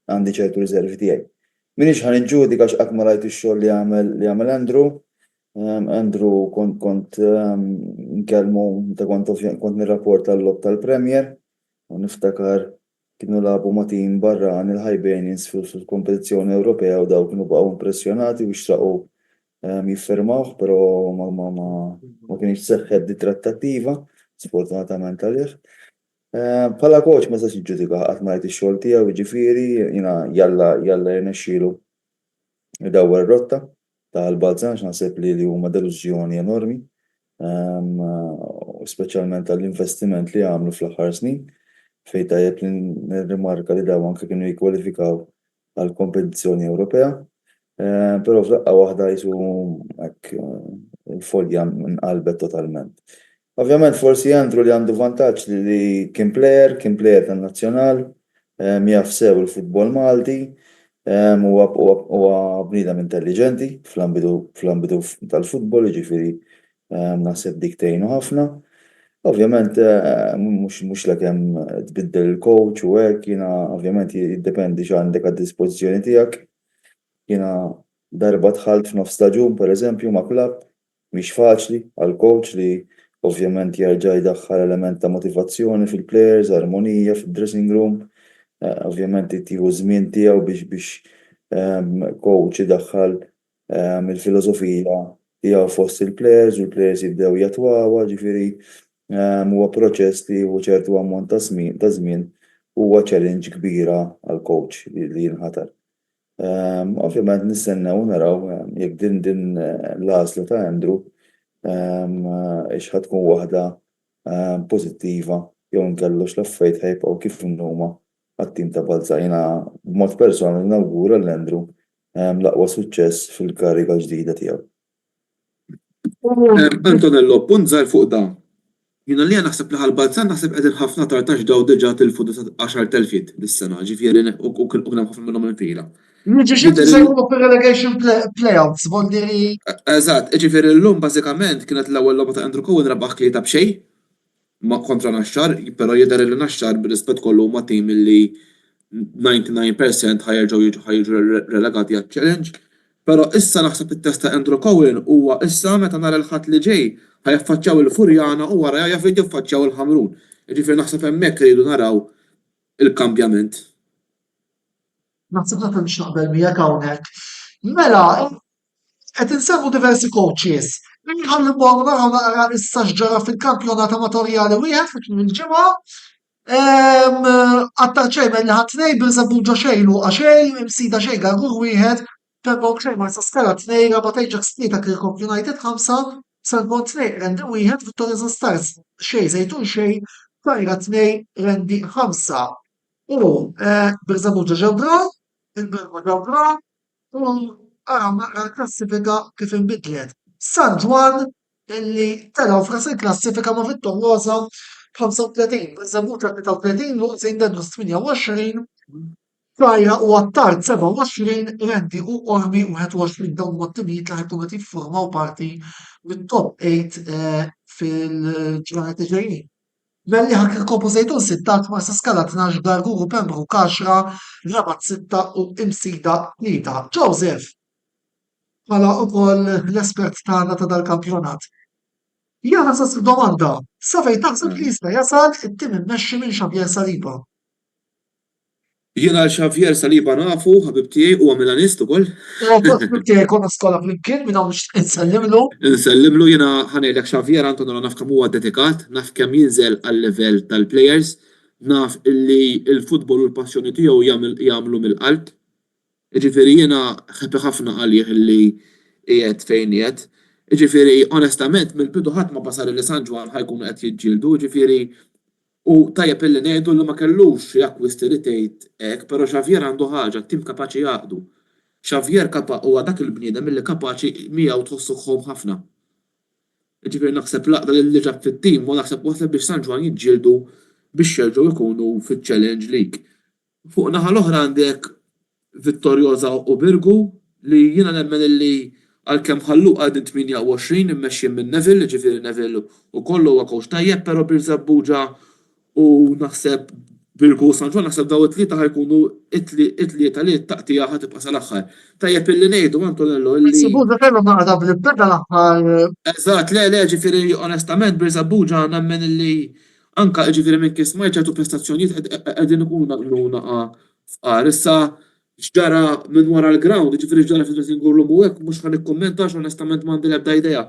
għandi ċertu riservi tiegħi. Minix ħan iġġudika x'qatt ma rajt ix-xogħol li għamel Andrew. Andrew kont nkellmu meta kont nirrapporta l-lob tal-Premier u niftakar kienu labu ma' tim barran il-Hibernians fil-kompetizzjoni Ewropea u daw kienu baqgħu impressjonati u xtraqu jiffermawh, però ma kienx seħħet di trattattiva, sfortunatament għalih. Bħala coach ma sax iġġudika qatt ma rajt ix-xogħol tiegħu, jiġifieri jiena jalla jirnexxielu idawwer rotta tal-Balzan naħseb li huma delużjoni enormi, speċjalment għall-investiment li għamlu fl-aħħar snin, fejn tajjeb li nirrimarka li dawn anke kienu jikkwalifikaw għall kompetizzjoni Ewropea, però f'daqqa waħda jisu hekk il-folja nqalbet totalment. Ovvjament forsi Andrew li għandu vantaġġ li kien plejer tan-nazzjonal, jaf sew il-futbol Malti, huwa bniedem intelligenti fl-ambitu tal-futbol, jiġifieri naħseb dik tgħinu ħafna. Ovvjament mhux kemm tbiddel il-coach u hekk, jiena ovvjament jiddependi x'għandek għad-dispożizzjoni tiegħek. Jiena darba dħalt f'nofs staġun pereżempju ma' klabb mhix faċli għal coach li ovvjament jerġa' jdaħħal element ta' motivazzjoni fil-players, armonija fid-dressing room. Ovvjament tieħu żmien tiegħu biex coach idaħħal il-filosofija tiegħu fost il-players u l-players jibdew jatwawa, ġifieri huwa proċess li hu ċertu ammont ta' żmien huwa challenge kbira għal coach li jinħatar. Ovvjament nistennew naraw jekk din l-għażla ta' Andrew tkun waħda pożittiva jew nkellux l-affarijiet ħajbqgħu kif huma għat-tim ta' Balzan. Jiena b'mod personali nawgura l-Andrew l-aqwa suċċess fil-kariga ġdida tiegħu. Antonello, punt żgħar fuq dan. Jiena li naħseb li ħal-Balzan naħseb qegħdin ħafna tartax daw diġà tilfu 10,000 dis-sena, ġifieri u kien hemm ħafna minnhom il-fila. Jiġi xi relegation playoffs, voldiri. Eżatt, ġifieri llum bażikament kienet l-ewwel logħba ta' Andrew Cohen rebaħ tlieta b'xejn ma' kontra Naxxar, però jidher li Naxxar bir-rispett kollu ma' tim li 99% ħajġu relegati għaċ-challenge. Però issa naħseb it-test ta' Andrew Cohen huwa issa meta nara l-ħadd li ġej ħajaffaċċjaw il-Furjana u wara jaffaċċjaw il-Ħamrun. Ġifieri naħseb hemmhekk iridu naraw il-kambjament. Naħseb naqbel biex naqbel miegħek hawnhekk. Mela, qed insemmu diversi coaches. Nħalli morru naraw naqra issa x'ġara fil-kampjonat amatorjali wieħed fit il-ġimgħa. Attarċejmen li ħadd tnejn Birżebbuġa xejn Luqa xejn, Imsida xejn Gargur wieħed, Pembroke xejn Marsa Skela tnejn, Rabat Ajax tlieta Kirkop United 5, Sandport 2 Rendi wieħed, Victoria Stars xejn Zejtun xejn, Fajra 2 Rendi 5. U Birżebbuġa ġewbra, il-Birma ġewbra, u araw naqra l-klassifika kif inbidlet. San Juan illi telaw f'ras il-klassifika ma' Vittorjosa 35, Birżebbuġa 33, Luq Zejndedus 28, Fajra u Attard 27, Rendi u Ormi 21 dawn mat-timijiet li ħajkunu qed jiffurmaw parti mit-top 8 fil-ġranet ġejjin. Melli ħakir Kopu Zejtun 6, Marsa Skala 12, Gargur u Pembroke 10, Rabat 6 u Imsida 3. Joseph, bħala ukoll l-espert tagħna ta' dal-kampjonat. Jana sas domanda, sa fejn taħseb li jista' jasal it-tim immexxi minn Xavier Saliba. Jiena Xavier Saliba nafu, ħabib tiegħi huwa Milanist ukoll. Ħabib tiegħi jkun skola flimkien minn hawn insellimlu. Insellimlu jiena ħanejlek Xavier Antonello naf kemm huwa dedikat, naf kemm jinżel għal-level tal-plejers, naf illi l-futbol u l-passjoni tiegħu jagħmlu mill-qalb. Ġifieri jiena ħebi ħafna għalih illi qiegħed fejn qiegħed. Ġifieri onestament mill-bidu ħadd ma basar li San Juan ħajkunu qed jiġġieldu, ġifieri u tajjeb illi ngħidu li ma kellux jakkwisti li tgħid hekk, però Xavier għandu ħaġa tim kapaċi jaqdu. Xavier huwa dak il-bniedem illi kapaċi miegħu tħossuhom ħafna. Ġifieri naħseb laqda li ġab fit-tim u naħseb waħseb biex San Ġwan jiġġieldu biex jerġgħu jkunu fiċ-Challenge League. Fuq naħa l-oħra għandek Vittorjosa u Birgu li jiena nemmen illi għalkemm ħallu għadin 28 immexxi minn Neville, ġifieri Neville ukoll huwa coach tajjeb, però Birzebbuġa u naħseb Birgu u San Ġwan naħseb daw it-tlieta ħajkunu it-tlieta li t-taqtija ħatibqa' sal-aħħar. Tajjeb illi ngħidu Antonello illi. Birzebbuġa kellhom naqda bil-beda l-aħħar. Eżatt, le ġifieri onestament Birzebbuġa nemmen illi anka ġifieri minn kien smajt ċertu prestazzjonijiet qegħdin ikunu naqlu naqa' fqar. Issa x'ġara minn wara l-ground, ġifieri x'ġara fid-dressing room u hekk mhux ħanikkummentax onestament m'għandi l-ebda idea.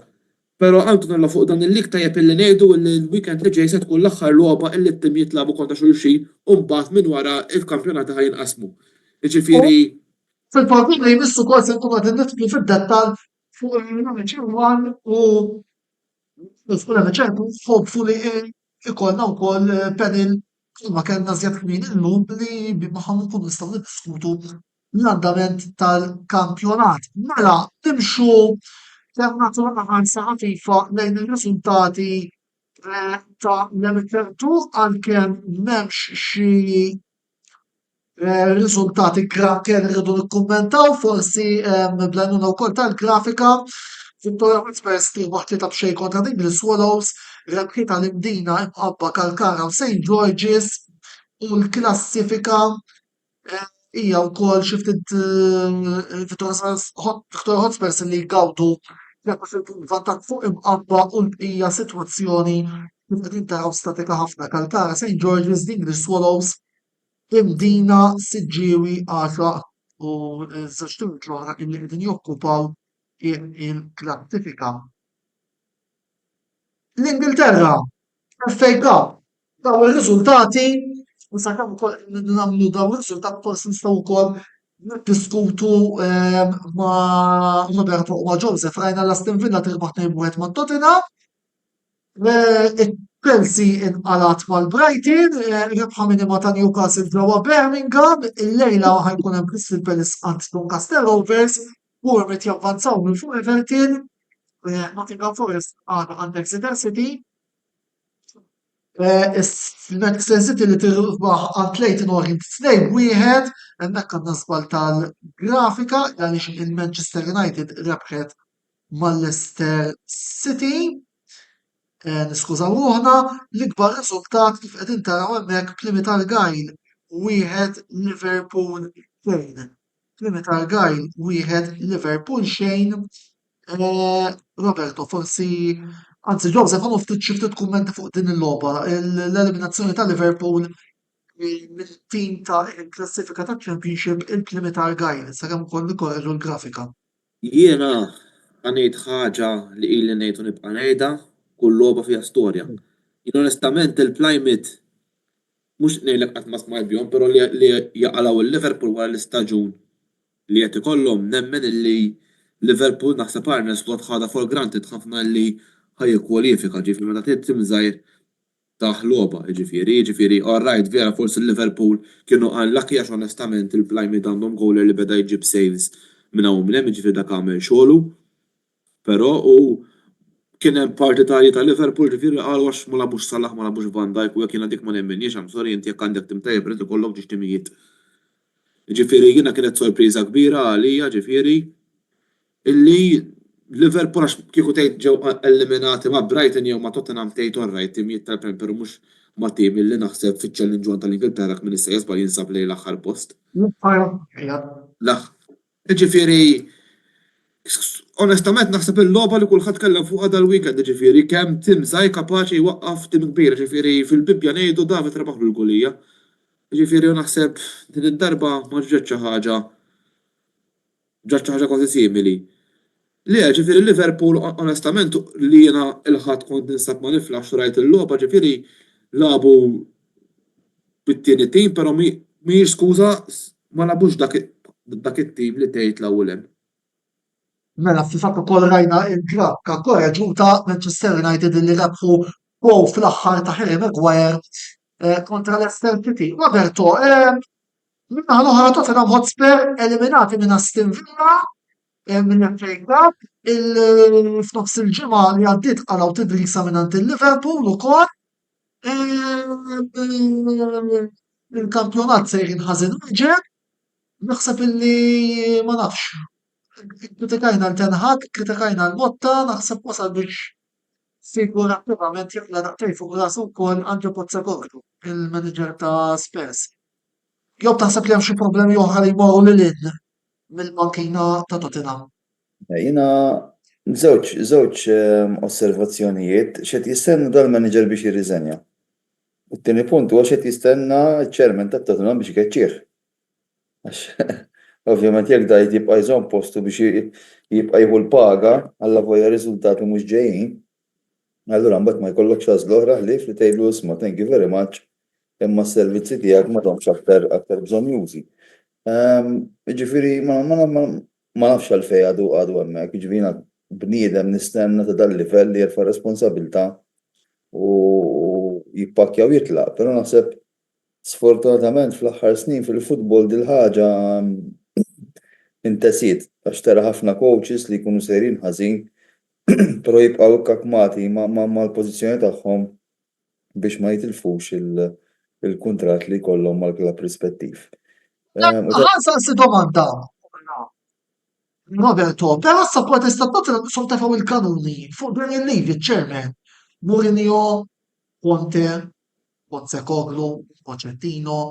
Però Antonella fuq dan il-lig tajjeb illi ngħidu li l-weekend li ġej se tkun l-aħħar logħba illi t-tim jitlabu kontra xulxin u mbagħad minn wara il-kampjonati ħajinqasmu. Ġifieri Fil-partit li jmissu kol se nkunu qed nidħlu fid-dettall fuq il-numru 1 u hopefully ikollna wkoll panel ma kellna żjed kmin illum li magħhom nkunu nistgħu niddiskutu l-andament tal-kampjonat. Mela nimxu kemm nagħtu ħarsa ħafifa lejn ir-riżultati ta' l-Emikertu għalkemm m'hemmx xi riżultati kien irridu nikkummentaw forsi blajnuna wkoll tal-grafika. Victoria Whitspurs waħda ta' b'xejn kontra English Swallows, rebħiet tal-imdina imqabba Kalkara u St. George's u l-klassifika hija wkoll xi ftit Victoria Whitspurs li jgawdu vantaġġ fuq imqabba u l-bqija sitwazzjoni kif qegħdin taraw statika ħafna Kalkara St. George's, English Swallows, imdina Siġġiewi 10 u żewġ tim l-oħra li qegħdin jokkupaw il-klassifika. L-Ingilterra, FA Cup, daw ir-riżultati, u sakemm ukoll nagħmlu daw ir-riżultati forsi nistgħu wkoll niddiskutu ma' Roberto u ma' Joseph rajna l-Aston Villa tirbaħ 2-1 ma' Tottenham. Chelsea inqalat mal-Brighton, rebħa minima ta' Newcastle ġewwa Birmingham, il-lejla ħajkun hemm Crystal Palace għand Doncaster Rovers, Bournemouth javvanzaw minn fuq Everton, Nottingham Forest għand Exeter City, Manchester City li tirbaħ għand Leyton Orient 2-1, hemmhekk għandna żball tal-grafika għaliex il-Manchester United rebħet mal-Leicester City. Niskużaw ruħna l-ikbar riżultat kif qegħdin taraw hemmhekk Plymouth Argyle 1 Liverpool 2. Plymouth Argyle 1 Liverpool xejn. Roberto, forsi anzi Joseph għandu ftit xi ftit kummenti fuq din il-logħba, l-eliminazzjoni ta' Liverpool mill-tim ta' il-klassifika ta' Championship il-Plymouth Argyle, sakemm ukoll nikorreġu l-grafika. jiena għanejt ħaġa li ili ngħid u nibqa' ngħidha kull logħba fiha storja. Jien onestament il-Plymouth mhux ngħidlek qatt ma smajt bihom, però li jaqalgħu il-Liverpool wara l-istaġun li qed ikollhom nemmen illi Liverpool naħseb Arne Slot ħada for granted ħafna li ħajjikkwalifika ġifieri meta tgħid tim żgħir taħ logħba ġifieri all right vera forsi l-Liverpool kienu unlucky għax onestament il-Plymouth għandhom goaler li beda jġib saves minn hawn minn hemm ġifieri dak għamel xogħlu. Però kien hemm partitarji ta' Liverpool ġifieri qalu għax ma labux Salah ma labux Van Dijk u jekk jiena dik ma nemminniex hemm sorry inti jekk għandek tim tajjeb irid ikollok ġiex timijiet. Ġifieri jiena kienet sorpriża kbira għalija ġifieri illi Liverpool għax kieku tgħid ġew eliminati ma' Brighton jew ma' Tottenham tgħid all right timijiet tal-Premier mhux ma' tim illi naħseb fiċ-challenge tal-Ingilterra minn issa jisbal jinsab lejn l-aħħar post. Ġifieri onestament naħseb il-logħba li kulħadd kellem fuqha dal-weekend ġifieri kemm tim żgħir kapaċi jwaqqaf tim kbir ġifieri fil-Bibja ngħidu David rebaħ bil-gulija. Ġifieri naħseb din id-darba ma ġġetx ħaġa kważi simili. Le, ġifieri Liverpool onestament li jiena il-ħadd kont ninsab ma niflax rajt il-logħba ġifieri labu bit-tieni tim, però mhijiex skuża ma labux dak it-tim li tgħid l-ewwel hemm. Mela fil-fatt ukoll rajna il-grafika korreġuta Manchester United li rebħu wow fl-aħħar ta' Harry Maguire kontra Leicester City. Roberto, Minna l-oħra Tottenham Hotspur eliminati minn Aston Villa minn FA Cup f'nofs il-ġimgħa li għaddiet qalaw tidrisa minn il-Liverpool ukoll. Il-kampjonat sejrin ħażin ħġeb, naħseb illi ma nafx. Kritikajna l-Ten Hag, kritikajna l-Motta, naħseb wasal biex figurattivament jaqla daqtej fuq rasu wkoll Ange Postecoglou, il-manager ta' Spurs. Jew taħseb li hemm xi problemi oħra li jmorru lil hinn mill-bankina ta' Tottenham. Jina żewġ osservazzjonijiet xed jistenna dal-manager biex jirriżenja. U t-tieni punt huwa xed jistenna ċ-chairman ta' Tottenham biex ikeċċih. Għax ovvjament jekk da jibqa' jżomm postu biex jibqa' jieħu l-paga alla vojja riżultati mhux ġejjin, allura mbagħad ma jkollokx għażla oħra ħlief li tgħidlu isma' thank you very much imma s-servizzi tiegħek m'għadhomx aktar bżonjużi. Jiġifieri ma nafx għalfejn għadu hemmhekk, jiġifieri bniedem nistenna ta' dal-livell li jerfa' responsabbiltà u jippakkja u jitlaq, però naħseb sfortunatament fl-aħħar snin fil-futbol dil-ħaġa intesiet għax tara ħafna coaches li jkunu sejrin ħażin però jibqgħu ikkakmati mal-pożizzjoni tagħhom biex ma jitilfux il-kuntratt li jkollhom mal-klabb rispettiv. Ħansaqsi domanda. Roberto, però s-supporters ta' Tottenham sol tafaw il-kanuni fuq Daniel Levy, chairman, Mourinho, Conte, Postecoglou, Pochettino,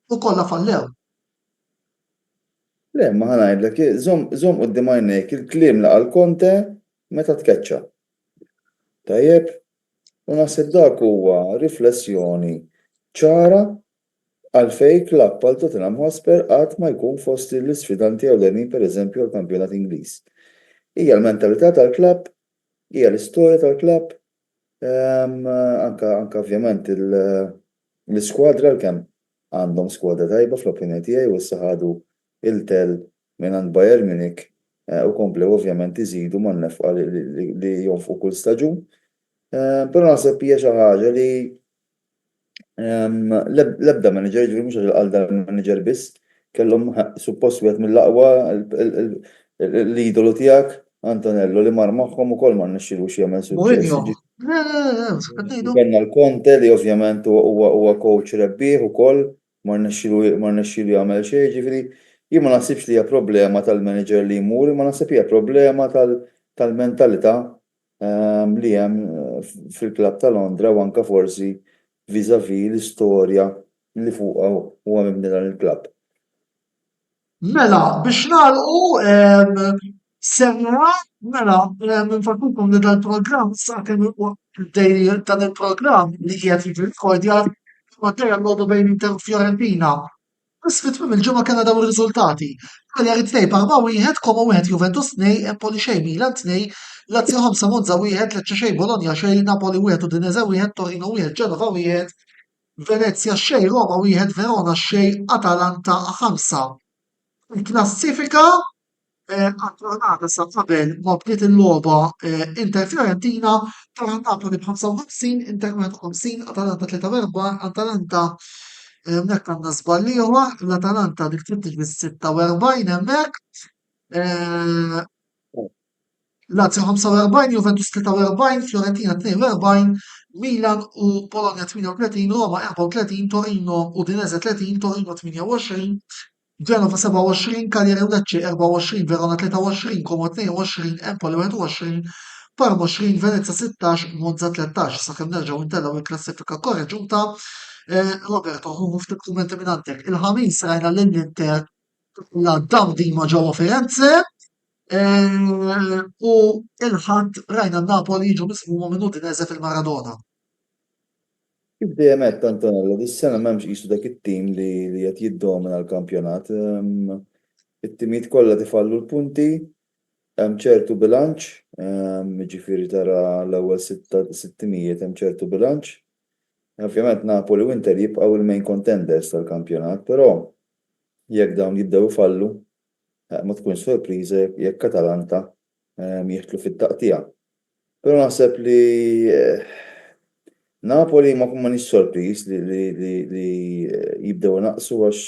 u kollha fallew. Le, ma ħanajdlek, żomm qudiem għajnejk il-kliem laqal Conte meta tkeċċa. Tajjeb, u naħseb dak huwa riflessjoni ċara għalfejn klabb bħal Tottenham Hotspur qatt ma jkun fost l-isfidanti ewlenin pereżempju għall-kampjonat Ingliż. Hija l-mentalità tal-klabb, hija l-istorja tal-klabb, anke ovvjament l-iskwadra l-kemm għandhom skwadra tajba fl-opinjoni tiegħi u issa ħadu il-tel minn Bayern Munich u komplew ovvjament iżidu man-nefqa li jonfqu kull staġun. Però naħseb hija xi ħaġa li l-ebda manager ġifieri mhux għal manager biss kellhom suppost wieħed mill-aqwa l-idolu tiegħek Antonello li mar magħhom ukoll ma rnexxielux jagħmel suċċess. Kellna l-Conte li ovvjament huwa coach rebbieħ ukoll ma rnexxielu jagħmel xejn, ġifieri jien ma naħsibx li hija problema tal-manager li jmur, ma naħseb hija problema tal-mentalità li hemm fil-klabb ta' Londra u anke forsi vis-à-vis l-istorja li fuqha huwa mibni dan il-klabb. Mela, biex nagħlqu serra, mela, nfakrukom li dal-programm sakemm dan il-programm li qiegħed jiġi rikordjat għaddejja l-logħdu bejn Inter u Fiorentina. Isfit minn il-ġimgħa kellna dawn ir-riżultati. Cagliari 2-4-1, Como 1, Juventus 2, Empoli xejn, Milan 2, Lazio 5, Monza 1, Lecce xejn, Bologna xejn, Napoli 1, Udinese 1, Torino 1, Genova 1, Venezia xejn, Roma 1, Verona xejn, Atalanta 5. Il-klassifika għal-ġurnata sa qabel ma bdiet il-logħba Inter Fiorentina, Napoli b'55, Inter 51, Atalanta 43, Atalanta hemmhekk għandna żball ieħor, l-Atalanta dik trid tiġi 46 hemmhekk. Lazio 45, Juventus 43, Fiorentina 42, Milan u Bologna 38, Roma 34, Torino Udinese 30, Torino 28, Genova 27, Cagliari u Lecce 24, Verona 23, Como 22, Empoli 21, Parma 20, Venezia 16, Monza 13. Sakemm nerġgħu ntellaw il-klassifika korreġuta. Roberto, hu ftit kummenti minn għandek. Il-ħamis rajna l-Inter la dawdima ġewwa Firenze u il-ħadd rajna Napoli jiġu mismuma minn Udinese fil-Maradona. Kif dejjem qed Antonello, dis-sena m'hemmx qisu dak it-tim li qed jiddomina l-kampjonat. It-timijiet kollha tifallu l-punti, hemm ċertu bilanċ, jiġifieri tara l-ewwel 600 hemm ċertu bilanċ. Ovvjament Napoli u Inter jibqgħu il-main contenders tal-kampjonat, però jekk dawn jibdew ifallu ma tkunx sorpriża jekk Atalanta jieħdlu fit-taqtija. Però naħseb li Napoli ma nix sorpriż li jibdew naqsu għax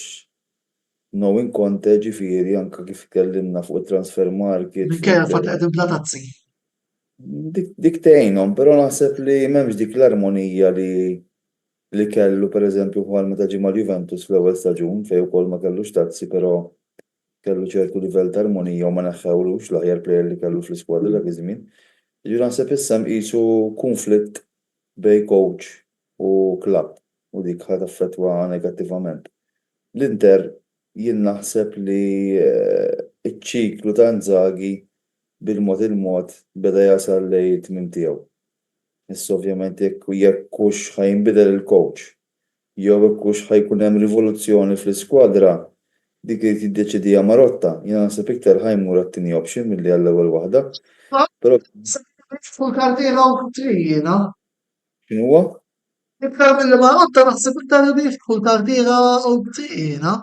knowing Conte ġifieri anka kif tkellimna fuq it-transfer market. Minkejja fatt qed bla tazzi. Dik tgħinhom, però naħseb li m'hemmx dik l-armonija li kellu pereżempju bħal meta ġie mal-Juventus fl-ewwel staġun fejn ukoll ma kellux tazzi, però kellu ċertu livell ta' armonija u ma neħħewlux l-aħjar plejer li kellu fl-iskwadra dak iż-żmien. Jiġifieri naħseb issa nqisu konflitt bejn coach u klabb u dik ħadd affettwa negattivament. L-Inter jien naħseb li iċ-ċiklu ta' Inzaghi bil-mod il-mod beda jasal lejn tmiem tiegħu. Issa ovvjament jekk hux ħajinbidel il-coach jew hekk hux ħajkun hemm rivoluzzjoni fl-iskwadra dik li tiddeċidija Marotta. Jiena naħseb iktar ħajmur għat-tieni option milli għall-ewwel waħda. Però Fuq kartiera u trijiena. x'inhuwa? Iktar mill Marotta naħseb iktar li jiftħu l-kartiera u trijiena.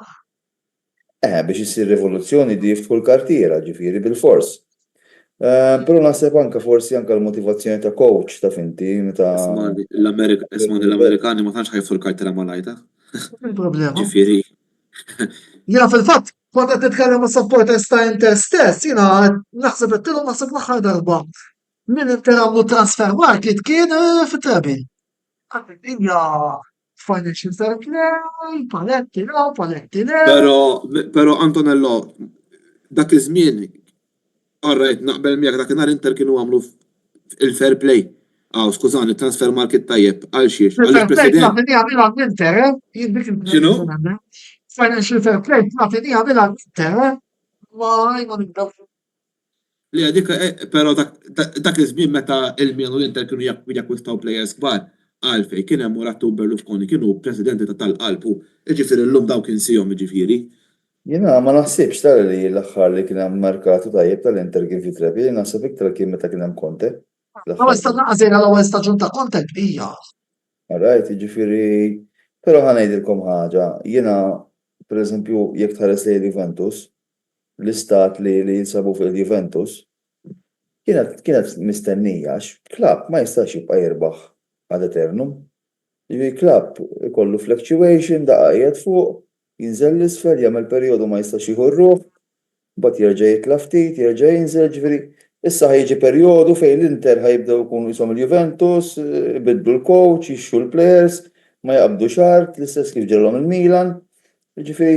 Biex issir rivoluzzjoni di jiftħu l-kartiera ġifieri bil-fors. Però naħseb anke forsi anke l-motivazzjoni ta' coach ta' finti meta l-Amerikani ma tantx ħajftu l-kartiera malajta. Il-problema. Ġifieri. Jiena fil-fatt kont qed nitkellem ma' supporters ta' Inter stess, jiena naħseb qedtilhom naħseb l-aħħar darba min Inter għamlu transfer market kien fit-Trebi. Hija financial fair play, paletti le. Però Antonello, dak iż-żmien Alright, naqbel miegħek dakinhar Inter kienu għamlu il-fair play. Skużani, transfer market tajjeb, għal xiex. Għal-President. Financial fair play, nafini għamila Inter, ma jgħu nibdaw. Li għadik, pero dak iż-żmien meta il-Milan u l-Inter kienu jakkwistaw players kbar, għalfej kien hemm Moratto u Berlusconi kienu presidenti ta' tal-qalbu, ġifieri llum daw kien sihom ġifieri. Jiena ma naħsibx tara li l-aħħar li kien hemm merkatu tajjeb tal-Inter kien fi Trebi, naħseb iktar kien meta kien hemm Conte. L-ewwel staġun ta' Conte hija. Alright, jiġifieri, però ħanejdilkom ħaġa, jiena pereżempju jekk tħares lejn Juventus, l-istat li jinsabu fil-Juventus, kienet mistennija klabb ma jistax jibqa' jirbaħ ad eternum. Jiġifieri klabb ikollu fluctuation daqqiet fuq, jinżel l-isfel, jagħmel perjodu ma jistax jieħu r-ruħ, mbagħad jerġa' jitla' ftit, jerġa' jinżel, ġifieri issa ħajġi perjodu fejn l-Inter ħajbdew ikunu jisom il-Juventus, ibidlu l-coach, jixxu l-players, ma jaqbdu xart, l-istess kif ġerhom il-Milan. Ġifieri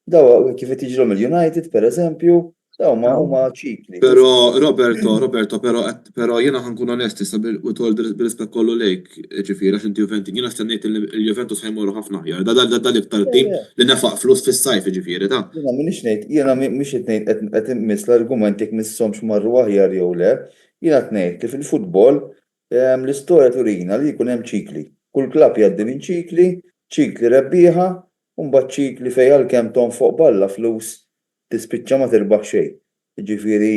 daw kif qed jiġilhom il-United pereżempju, daw huma ċikli. Però Roberto, però jiena ħankun onesti u tol bil-rispett kollu lejk, ġifieri għax inti Juventus, jiena stennejt il-Juventus ħajmorru ħafna aħjar. Da l-iktar tim li nefaq flus fis-sajf ġifieri ta'. Jiena m'iniex ngħid, jiena mhix qed ngħid qed immiss l-argument jekk missomx marru aħjar jew le. Jiena qed ngħid li fil-futbol l-istorja turina li jkun hemm ċikli. Kull klabb jgħaddi minn ċikli rebbieħa, u mbagħad ċikli fejn għalkemm tonfoq balla flus tispiċċa ma tirbaħ xejn. Ġifieri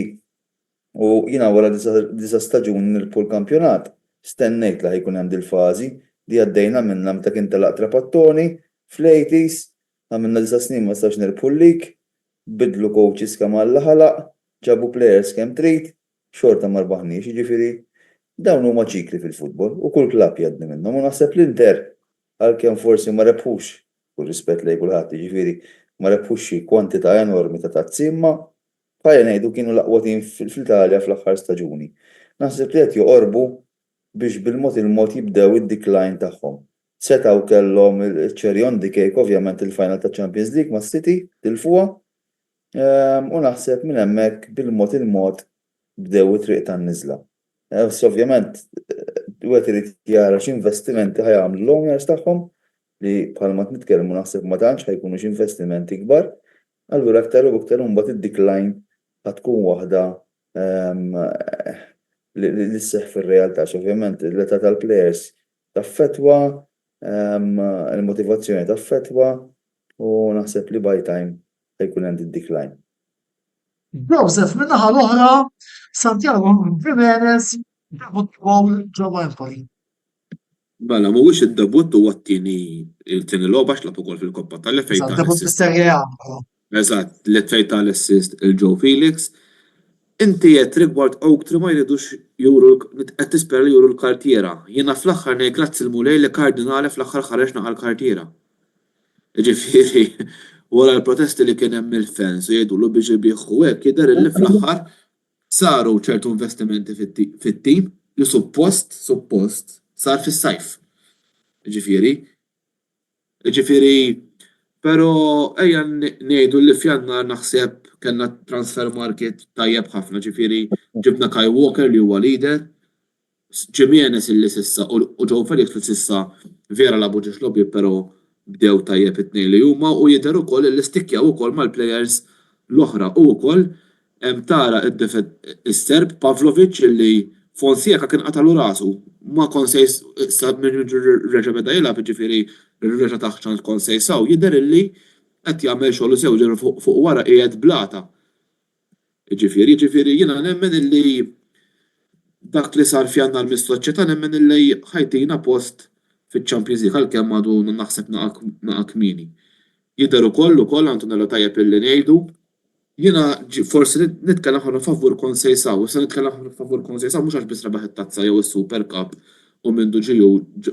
u jiena wara disa staġun nilpu l-kampjonat, stennejt li ħajkun hemm dil-fażi li għaddejna minnha meta kien telaq Trapattoni fl-80s, għamilna disa snin ma stax nirpu l-lig, bidlu coaches kemm Alla ħalaq, ġabu players kemm trid, xorta ma rbaħniex, jiġifieri dawn huma ċikli fil-futbol u kull klabb jgħaddi minnhom u naħseb l-Inter għalkemm forsi ma rebħux kull rispett lejn kulħadd, jiġifieri ma rebħux xi kwantità enormi ta' tazzi, imma bħajja ngħidu kienu l-aqwa tim fl-Italja fl-aħħar staġuni. Naħseb li qed joqorbu biex bil-mod il-mod jibdew id-decline tagħhom. Setgħu kellhom il-cherry on the cake ovvjament il-final ta' Champions League ma' City tilfuha, u naħseb minn hemmhekk bil-mod il-mod bdew it-triq tan-niżla. Ovvjament wieħed irid jara x'investimenti ħajamlu l-owners tagħhom li bħalma nitkellmu naħseb ma tantx ħajkunu x'investimenti kbar, allura aktar u aktar imbagħad id-decline tkun waħda li sseħħ fir-realtà ovvjament l-età tal-players taffettwa, il-motivazzjoni taffettwa u naħseb li by time ħajkun hemm id-decline. Joseph min-naħa l-oħra Santiago Jimenez debut gowl ġewwa Empoli. Bella, mhuwiex id-debut huwa t-tieni logħba x'lab ukoll fil-Koppa tal-FA Eżatt, l-FA tal-assist il-Joe Felix. Inti qed rigward Oaktree ma jridux juru qed tispera li juru l-kartiera. Jiena fl-aħħar ngħid grazzi l-Mulej li kardinali fl-aħħar ħareġna għall-kartiera. Ġifieri, wara l-protesti li kien hemm il-fans u jgħidulu biex ibieħu hekk jidher li fl-aħħar saru ċertu investimenti fit-tim li suppost sar fis-sajf. Ġifieri, però ejja ngħidu li f'Jannar naħseb kellna transfer market tajjeb ħafna, ġifieri ġibna Kai Walker li huwa leader, Jimenez illi sissa u Joe Felix li sissa vera labu ġiex lobby però bdew tajjeb it-tnejn li huma u jidher ukoll li stikkjaw ukoll mal-plejers l-oħra u wkoll hemm tara is-Serb Pavlovic illi Fonseca kien qatalu rasu ma konsejs reġa' beda jilgħab ġifieri reġa' taħċan konsejsaw jidher illi qed jagħmel xogħol sew ġifieri fuq wara qiegħed blata. Ġifieri jiena nemmen illi dak li sar f'Jannar mis-soċjetà nemmen illi ħajtina post fiċ-Champions League għalkemm għadu naħseb naqa' kmieni. Jidher ukoll Antonello tajjeb illi ngħidu jiena forsi nitkellem ħafna favur Konsejsaw, issa nitkellem ħafna favur Konsejsaw mhux għax biss rebaħ it-tazza jew is-Super Cup u mindu ġiju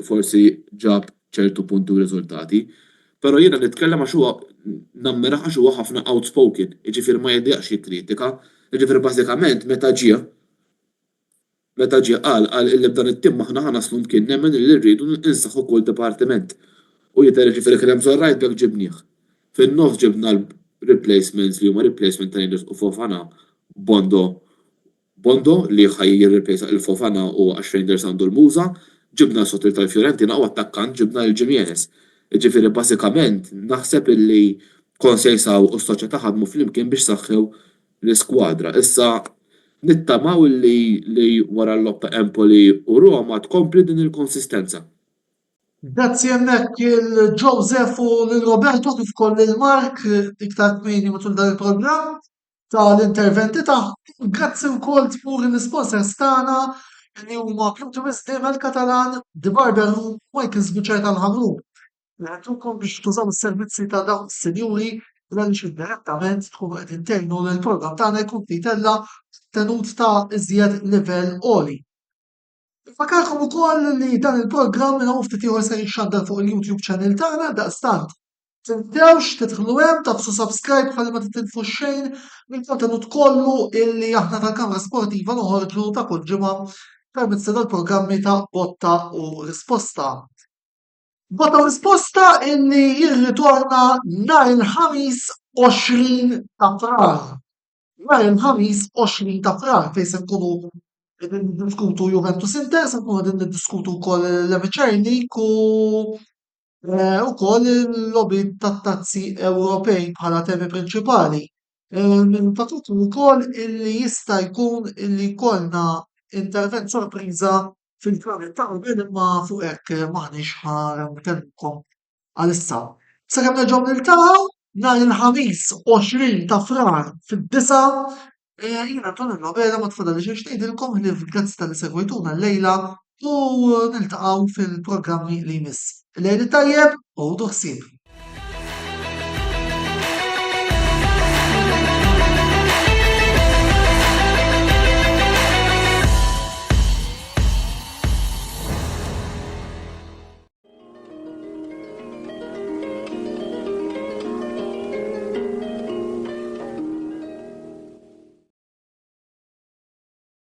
forsi ġab ċertu punti u riżultati. Però jiena nitkellem għax huwa nammiraħ għax huwa ħafna outspoken, jiġifieri ma jiddiqx jikkritika, jiġifieri bażikament meta ġie qal illi b'dan it-tim aħna ħanaslu mkien nemmen illi rridu insaħħu kull dipartiment. U jidher ġifieri kien hemm bżonn right back ġibnieh. Fin-nofs ġibna replacements li huma replacement ta' u Fofana Bondo li ħaj jirreplace il-Fofana u għax Reinders għandu l-Muża, ġibna s-sottil tal-Fiorentina u attakkant ġibna l-Jimenez. Ġifieri bażikament naħseb illi Konsejsaw u s-soċjetà ħadmu flimkien biex saħħew l-iskwadra. Issa nittamaw li wara l-logħba Empoli u Roma tkompli din il-konsistenza. Grazzi hemmhekk il-Joseph u l-Roberto kif ukoll il-Mark iktar kmieni matul dan il-programm tal-interventi tagħhom. Grazzi wkoll tmur l-sponsors tagħna li huma Club Turisme Katalan, The Barber Room, Michael's Butcher tal-Ħamrun. Nagħtukom biex tużaw is-servizzi ta' dawn is-sinjuri għaliex direttament tkunu qed internu l-programm tagħna jkun titella tenut ta' iżjed livell għoli. Fakarkom ukoll li dan il-programm minn hawn ftit ieħor se jixxandar fuq il-YouTube channel tagħna daqstant. Tintewx tidħlu hemm tagħmlu subscribe ħalli ma titilfu xejn mill-kontenut kollu illi aħna tal-Kamra Sportiva noħorġu ta' kull ġimgħa permezz tal-programmi ta' Botta u Risposta. Botta u Risposta illi jirritorna nhar il-ħamis 20 ta' Frar. Nhar il-ħamis 20 ta' Frar fejn se nkunu niddiskutu Juventus Inter, se nkunu qegħdin niddiskutu wkoll l-Emiċernik u wkoll il-lobby tat-tazzi Ewropej bħala temi prinċipali. Fatut ukoll illi jista' jkun illi jkollna intervent sorpriża fil-klavet ta' qabel imma fuq hekk m'aħniex ħankellmkom għalissa. Sakemm nerġgħu niltaqgħu nhar il-ħamis 20 ta' Frar fid-9 jiena Antonello Vera ma tfadalix biex ngħidilkom li grazzi tal-li segwejtuna llejla u niltaqgħu fil-programmi li jmiss. Lejli tajjeb u ħsieb.